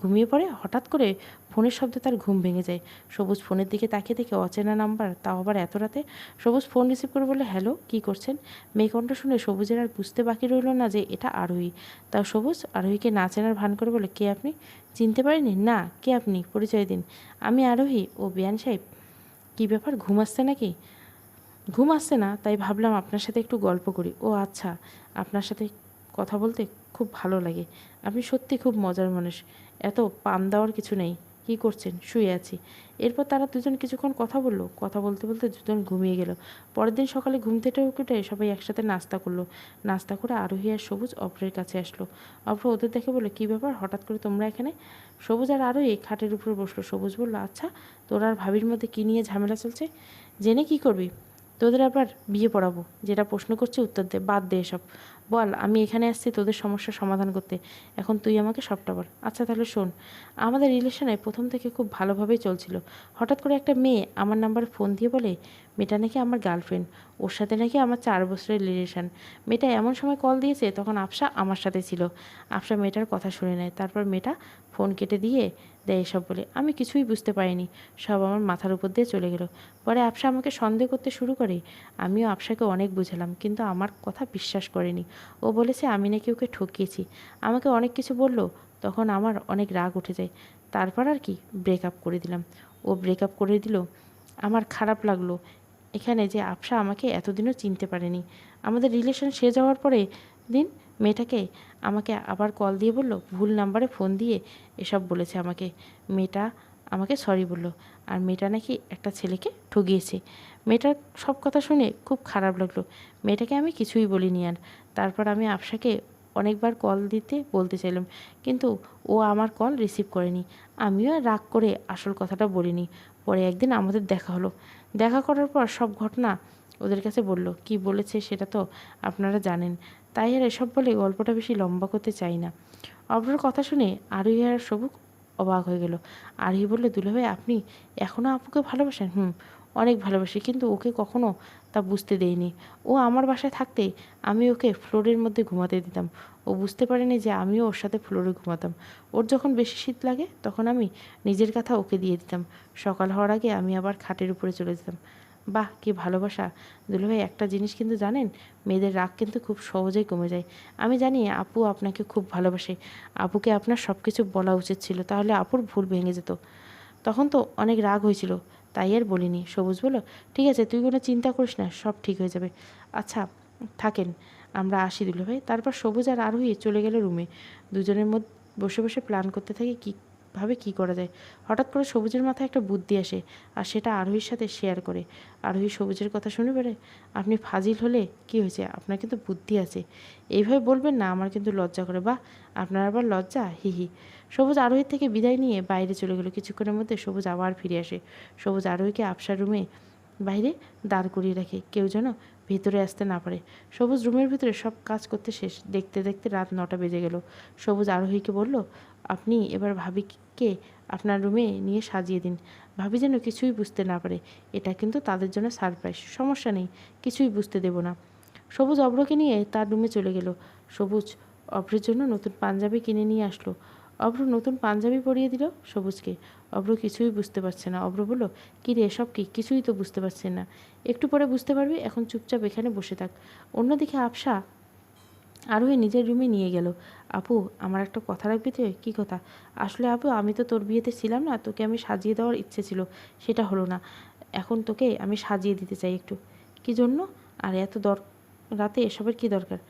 ঘুমিয়ে পড়ে। হঠাৎ করে ফোনের শব্দে তার ঘুম ভেঙে যায়। সবুজ ফোনের দিকে তাকিয়ে দেখে অচেনা নাম্বার, তাও আবার এত রাতে। সবুজ ফোন রিসিভ করে বলে, হ্যালো, কী করছেন? মেয়েকণ্ঠ শুনে সবুজের আর বুঝতে বাকি রইল না যে এটা আরোহী। তাও সবুজ আরোহীকে না চেনার ভান করে বলে, কে আপনি? চিনতে পারিনি? না, কে আপনি? পরিচয় দিন। আমি আরোহী। ও বিয়ান সাহেব, কী ব্যাপার, ঘুম আসছে নাকি? ঘুম আসছে না, তাই ভাবলাম আপনার সাথে একটু গল্প করি। ও আচ্ছা, আপনার সাথে কথা বলতে খুব ভালো লাগে। আপনি সত্যি খুব মজার মানুষ। এত পাম দেওয়ার কিছু নেই। কী করছেন? শুয়ে আছি। এরপর তারা দুজন কিছুক্ষণ কথা বলল। কথা বলতে বলতে দুজন ঘুমিয়ে গেল। পরের দিন সকালে ঘুম থেকে উঠে সবাই একসাথে নাস্তা করলো। নাস্তা করে আরোহী আর সবুজ অভ্রের কাছে আসলো। অভ্র ওদের দেখে বললো, কী ব্যাপার, হঠাৎ করে তোমরা এখানে? সবুজ আর আরোহী খাটের উপরে বসলো। সবুজ বলল, আচ্ছা, তোরা আর ভাবির মধ্যে কী নিয়ে ঝামেলা চলছে? জেনে কী করবি? তোদের আবার বিয়ে পড়াবো? যেটা প্রশ্ন করছি উত্তর দে, বাদ দে এসব। বল, আমি এখানে আসছি তোদের সমস্যার সমাধান করতে। এখন তুই আমাকে সবটা বল। আচ্ছা তাহলে শোন, আমাদের রিলেশনে প্রথম থেকে খুব ভালোভাবেই চলছিল। হঠাৎ করে একটা মেয়ে আমার নাম্বারে ফোন দিয়ে বলে মেয়েটা নাকি আমার গার্লফ্রেন্ড, ওর সাথে নাকি আমার 4 বছরের রিলেশন। মেয়েটা এমন সময় কল দিয়েছে তখন আফসা আমার সাথে ছিল। আফসা মেয়েটার কথা শুনে নেয়। তারপর মেয়েটা ফোন কেটে দিয়ে দেয় এসব বলে। আমি কিছুই বুঝতে পারিনি, সব আমার মাথার উপর দিয়ে চলে গেল। পরে আফসা আমাকে সন্দেহ করতে শুরু করে। আমিও আফসাকে অনেক বুঝালাম, কিন্তু আমার কথা বিশ্বাস করেনি। ও বলেছে আমি নাকি ওকে ঠকিয়েছি। আমাকে অনেক কিছু বলল। তখন আমার অনেক রাগ উঠে যায়। তারপর আর কি, ব্রেকআপ করে দিলাম। ও ব্রেকআপ করে দিল। আমার খারাপ লাগলো এখানে যে আফসা আমাকে এতদিনও চিনতে পারেনি। আমাদের রিলেশন শেষ হওয়ার পরে দিন মেয়েটাকে আমাকে আবার কল দিয়ে বলল, ভুল নাম্বারে ফোন দিয়ে এসব বলেছে আমাকে। মেয়েটা আমাকে সরি বলল, আর মেয়েটা নাকি একটা ছেলেকে ঠগিয়েছে। মেয়েটার সব কথা শুনে খুব খারাপ লাগলো। মেয়েটাকে আমি কিছুই বলিনি আর। তারপর আমি আফসাকে অনেকবার কল দিতে বলতে চাইলাম, কিন্তু ও আমার কল রিসিভ করেনি। আমিও আর রাগ করে আসল কথাটা বলিনি। পরে একদিন আমাদের দেখা হলো। দেখা করার পর সব ঘটনা ওদের কাছে বলল। কি বলেছে সেটা তো আপনারা জানেন, তাই আর এসব বলে গল্পটা বেশি লম্বা করতে চাই না। অভ্রর কথা শুনে আরোহী আর সবুজ অবাক হয়ে গেল। আরোহী বলল, দুলাভাই আপনি এখনও আপুকে ভালোবাসেন? হুম, অনেক ভালোবাসি, কিন্তু ওকে কখনো তা বুঝতে দেইনি। ও আমার বাসায় থাকতে আমি ওকে ফ্লোরের মধ্যে ঘুমাতে দিতাম। ও বুঝতে পারেনি যে আমিও ওর সাথে ফ্লোরে ঘুমাতাম। ওর যখন বেশি শীত লাগে তখন আমি নিজের কাঁথা ওকে দিয়ে দিতাম। সকাল হওয়ার আগে আমি আবার খাটের উপরে চলে যেতাম। বাহ, কি ভালোবাসা! দুলাভাই একটা জিনিস কিন্তু জানেন, মেয়েদের রাগ কিন্তু খুব সহজেই কমে যায়। আমি জানি আপু আপনাকে খুব ভালোবাসে। আপুকে আপনার সব কিছু বলা উচিত ছিল, তাহলে আপুর ভুল ভেঙে যেত। তখন তো অনেক রাগ হয়েছিল, তাই আর বলিনি। সবুজ বলল, ঠিক আছে, তুই কোনো চিন্তা করিস না, সব ঠিক হয়ে যাবে। আচ্ছা থাকেন, আমরা আসি দুলাভাই। তারপর সবুজ আর আরোহী চলে গেল রুমে। দুজনের মধ্যে বসে বসে প্ল্যান করতে থাকে কীভাবে কী করা যায়। হঠাৎ করে সবুজের মাথায় একটা বুদ্ধি আসে, আর সেটা আরোহীর সাথে শেয়ার করে। আরোহী সবুজের কথা শুনে বেড়ে, আপনি ফাজিল হলে কি হয়েছে, আপনার কিন্তু বুদ্ধি আছে। এইভাবে বলবেন না, আমার কিন্তু লজ্জা করে। বাহ, আপনার আবার লজ্জা, হি হি। সবুজ আরোহীর থেকে বিদায় নিয়ে বাইরে চলে গেল। কিছুক্ষণের মধ্যে সবুজ আবার ফিরে আসে। সবুজ আরোহীকে আফসার রুমে বাইরে দাঁড় করিয়ে রাখে, কেউ যেন ভেতরে আসতে না পারে। সবুজ রুমের ভিতরে সব কাজ করতে শেষ। দেখতে দেখতে রাত 9টা বেজে গেল। সবুজ আরোহীকে বলল, আপনি এবার ভাবিকে আপনার রুমে নিয়ে সাজিয়ে দিন। ভাবি যেন কিছুই বুঝতে না পারে। এটা কিন্তু তাদের জন্য সারপ্রাইজ। সমস্যা নেই, কিছুই বুঝতে দেব না। সবুজ অভ্রকে নিয়ে তার রুমে চলে গেল। সবুজ অভ্রের জন্য নতুন পাঞ্জাবি কিনে নিয়ে আসলো। অভ্র নতুন পাঞ্জাবি পরিয়ে দিল সবুজকে। অভ্র কিছুই বুঝতে পারছে না। অভ্র বলল, কী রে, এসব কি? কিছুই তো বুঝতে পারছে না। একটু পরে বুঝতে পারবি, এখন চুপচাপ এখানে বসে থাক। অন্যদিকে আফসা আরোহী নিজের রুমে নিয়ে গেল। আপু, আমার একটা কথা রাখবি তুই? কী কথা? আসলে আপু, আমি তো তোর বিয়েতে ছিলাম না, তোকে আমি সাজিয়ে দেওয়ার ইচ্ছে ছিল, সেটা হলো না। এখন তোকে আমি সাজিয়ে দিতে চাই একটু। কী জন্য? আর এত রাতে এসবের কী দরকার?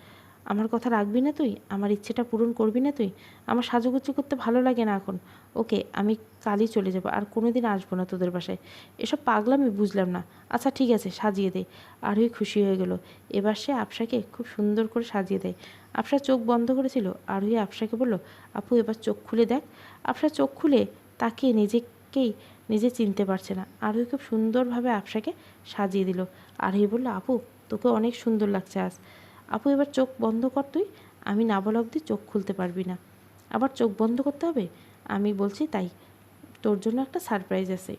আমার কথা রাখবি না তুই? আমার ইচ্ছেটা পূরণ করবি না তুই? আমার সাজুগুজু করতে ভালো লাগে না এখন। ওকে, আমি কালই চলে যাব, আর কোনো দিন আসবো না তোদের বাসায়। এসব পাগলামি বুঝলাম না। আচ্ছা ঠিক আছে, সাজিয়ে দে। আরোহী খুশি হয়ে গেল। এবার সে আফসাকে খুব সুন্দর করে সাজিয়ে দেয়। আফসা চোখ বন্ধ করেছিল। আরোহী আফসাকে বলল, আপু এবার চোখ খুলে দেখ। আফসা চোখ খুলে তাকিয়ে নিজেকেই নিজে চিনতে পারছে না। আরোহী খুব সুন্দরভাবে আফসাকে সাজিয়ে দিল। আরোহী বলল, আপু তোকে অনেক সুন্দর লাগছে আজ। আপু এবার চোখ বন্ধ কর তুই। আমি না বলা অবধি চোখ খুলতে পারবি না। আবার চোখ বন্ধ করতে হবে? আমি বলছি তাই। তোর জন্য একটা সারপ্রাইজ আছে।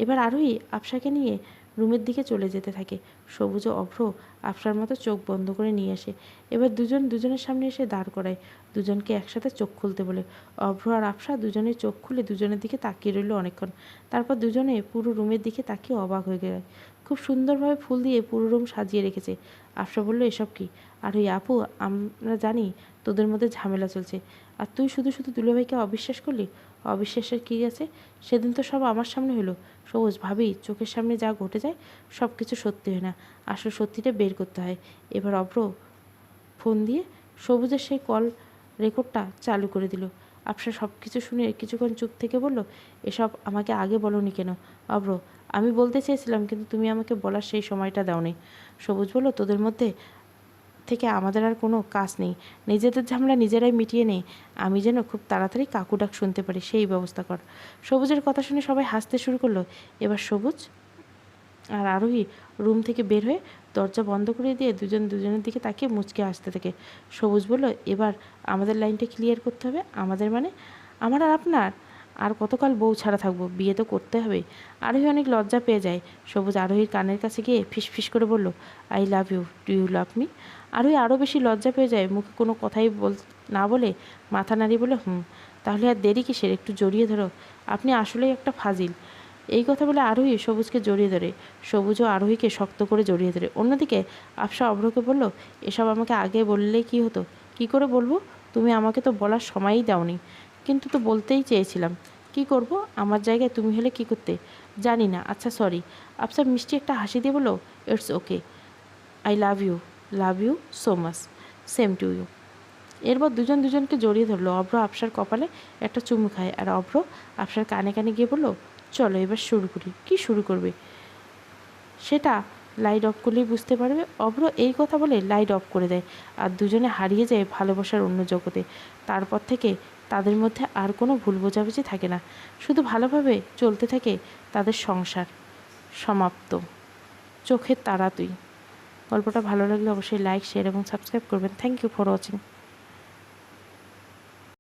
এবার আরোহী আফসাকে নিয়ে রুমের দিকে চলে যেতে থাকে। সবুজ ও অভ্র আফসার মতো চোখ বন্ধ করে নিয়ে আসে। এবার দুজন দুজনের সামনে এসে দাঁড় করায়। দুজনকে একসাথে চোখ খুলতে বলে। অভ্র আর আফসা দুজনে চোখ খুলে দুজনের দিকে তাকিয়ে রইল অনেকক্ষণ। তারপর দুজনে পুরো রুমের দিকে তাকিয়ে অবাক হয়ে গেল। খুব সুন্দরভাবে ফুল দিয়ে পুরো রুম সাজিয়ে রেখেছে। আফসা বলল, এসব কি? আর ওই আপু, আমরা জানি তোদের মধ্যে ঝামেলা চলছে, আর তুই শুধু শুধু দুলাভাইকে অবিশ্বাস করলি। অবিশ্বাসের কী আছে? সেদিন তো সব আমার সামনে হলো। সবুজ, ভাবি চোখের সামনে যা ঘটে যায় সব কিছু সত্যি হয় না, আসলে সত্যিটা বের করতে হয়। এবার অভ্র ফোন দিয়ে সবুজের সেই কল রেকর্ডটা চালু করে দিল। আফসা সব কিছু শুনে কিছুক্ষণ চুপ থেকে বলল, এসব আমাকে আগে বলোনি কেন? অভ্র, আমি বলতে চেয়েছিলাম, কিন্তু তুমি আমাকে বলার সেই সময়টা দাওনি। সবুজ বলল, তোদের মধ্যে থেকে আমাদের আর কোনো কাজ নেই। নিজেদের ঝামেলা নিজেরাই মিটিয়ে নেই। আমি যেন খুব তাড়াতাড়ি কাকু ডাক শুনতে পারি, সেই ব্যবস্থা কর। সবুজের কথা শুনে সবাই হাসতে শুরু করলো। এবার সবুজ আর আরোহী রুম থেকে বের হয়ে দরজা বন্ধ করে দিয়ে দুজন দুজনের দিকে তাকিয়ে মুচকে আসতে থাকে। সবুজ বলল, এবার আমাদের লাইনটা ক্লিয়ার করতে হবে। আমাদের মানে? আমার আর আপনার? আর কতকাল বউ ছাড়া থাকবো? বিয়ে তো করতে হবে। আরোহী অনেক লজ্জা পেয়ে যায়। সবুজ আরোহীর কানের কাছে গিয়ে ফিস করে বলল, I love you, do you love me? Arohi আরও বেশি লজ্জা পেয়ে যায়। মুখে কোনো কথাই না বলে মাথা নাড়িয়ে বলে, হুম। তাহলে আর দেরি কিসের? একটু জড়িয়ে ধরো। আপনি আসলেই একটা ফাজিল। এই কথা বলে আরোহী সবুজকে জড়িয়ে ধরে। সবুজও আরোহীকে শক্ত করে জড়িয়ে ধরে। অন্যদিকে আফসা অভ্রকে বলল, এসব আমাকে আগে বললেই কি হতো? কি করে বলবো? তুমি আমাকে তো বলার সময়ই দাওনি। কিন্তু তো বলতেই চেয়েছিলাম। কি করব? আমার জায়গায় তুমি হলে কি করতে? জানি না। আচ্ছা সরি। আফসা মিষ্টি একটা হাসি দিয়ে বলল, it's okay, I love you so much, same to you. এরপর দুজন দুজনকে জড়িয়ে ধরলো। অভ্র আফসার কপালে একটা চুমু খায়, আর অভ্র আফসার কানে কানে গিয়ে বলল, চলো এবার শুরু করি। কি শুরু করবে সেটা লাইট অফ করলেই বুঝতে পারবে। অভ্র এই কথা বলে লাইট অফ করে দেয়, আর দুজনে হারিয়ে যায় ভালোবাসার অন্য জগতে। তারপর থেকে তাদের মধ্যে আর কোনো ভুল বোঝাবুঝি থাকে না, শুধু ভালোভাবে চলতে থাকে তাদের সংসার। সমাপ্ত। চোখের তারা তুই। গল্পটা ভালো লাগলে অবশ্যই লাইক, শেয়ার এবং সাবস্ক্রাইব করবেন। Thank you for watching.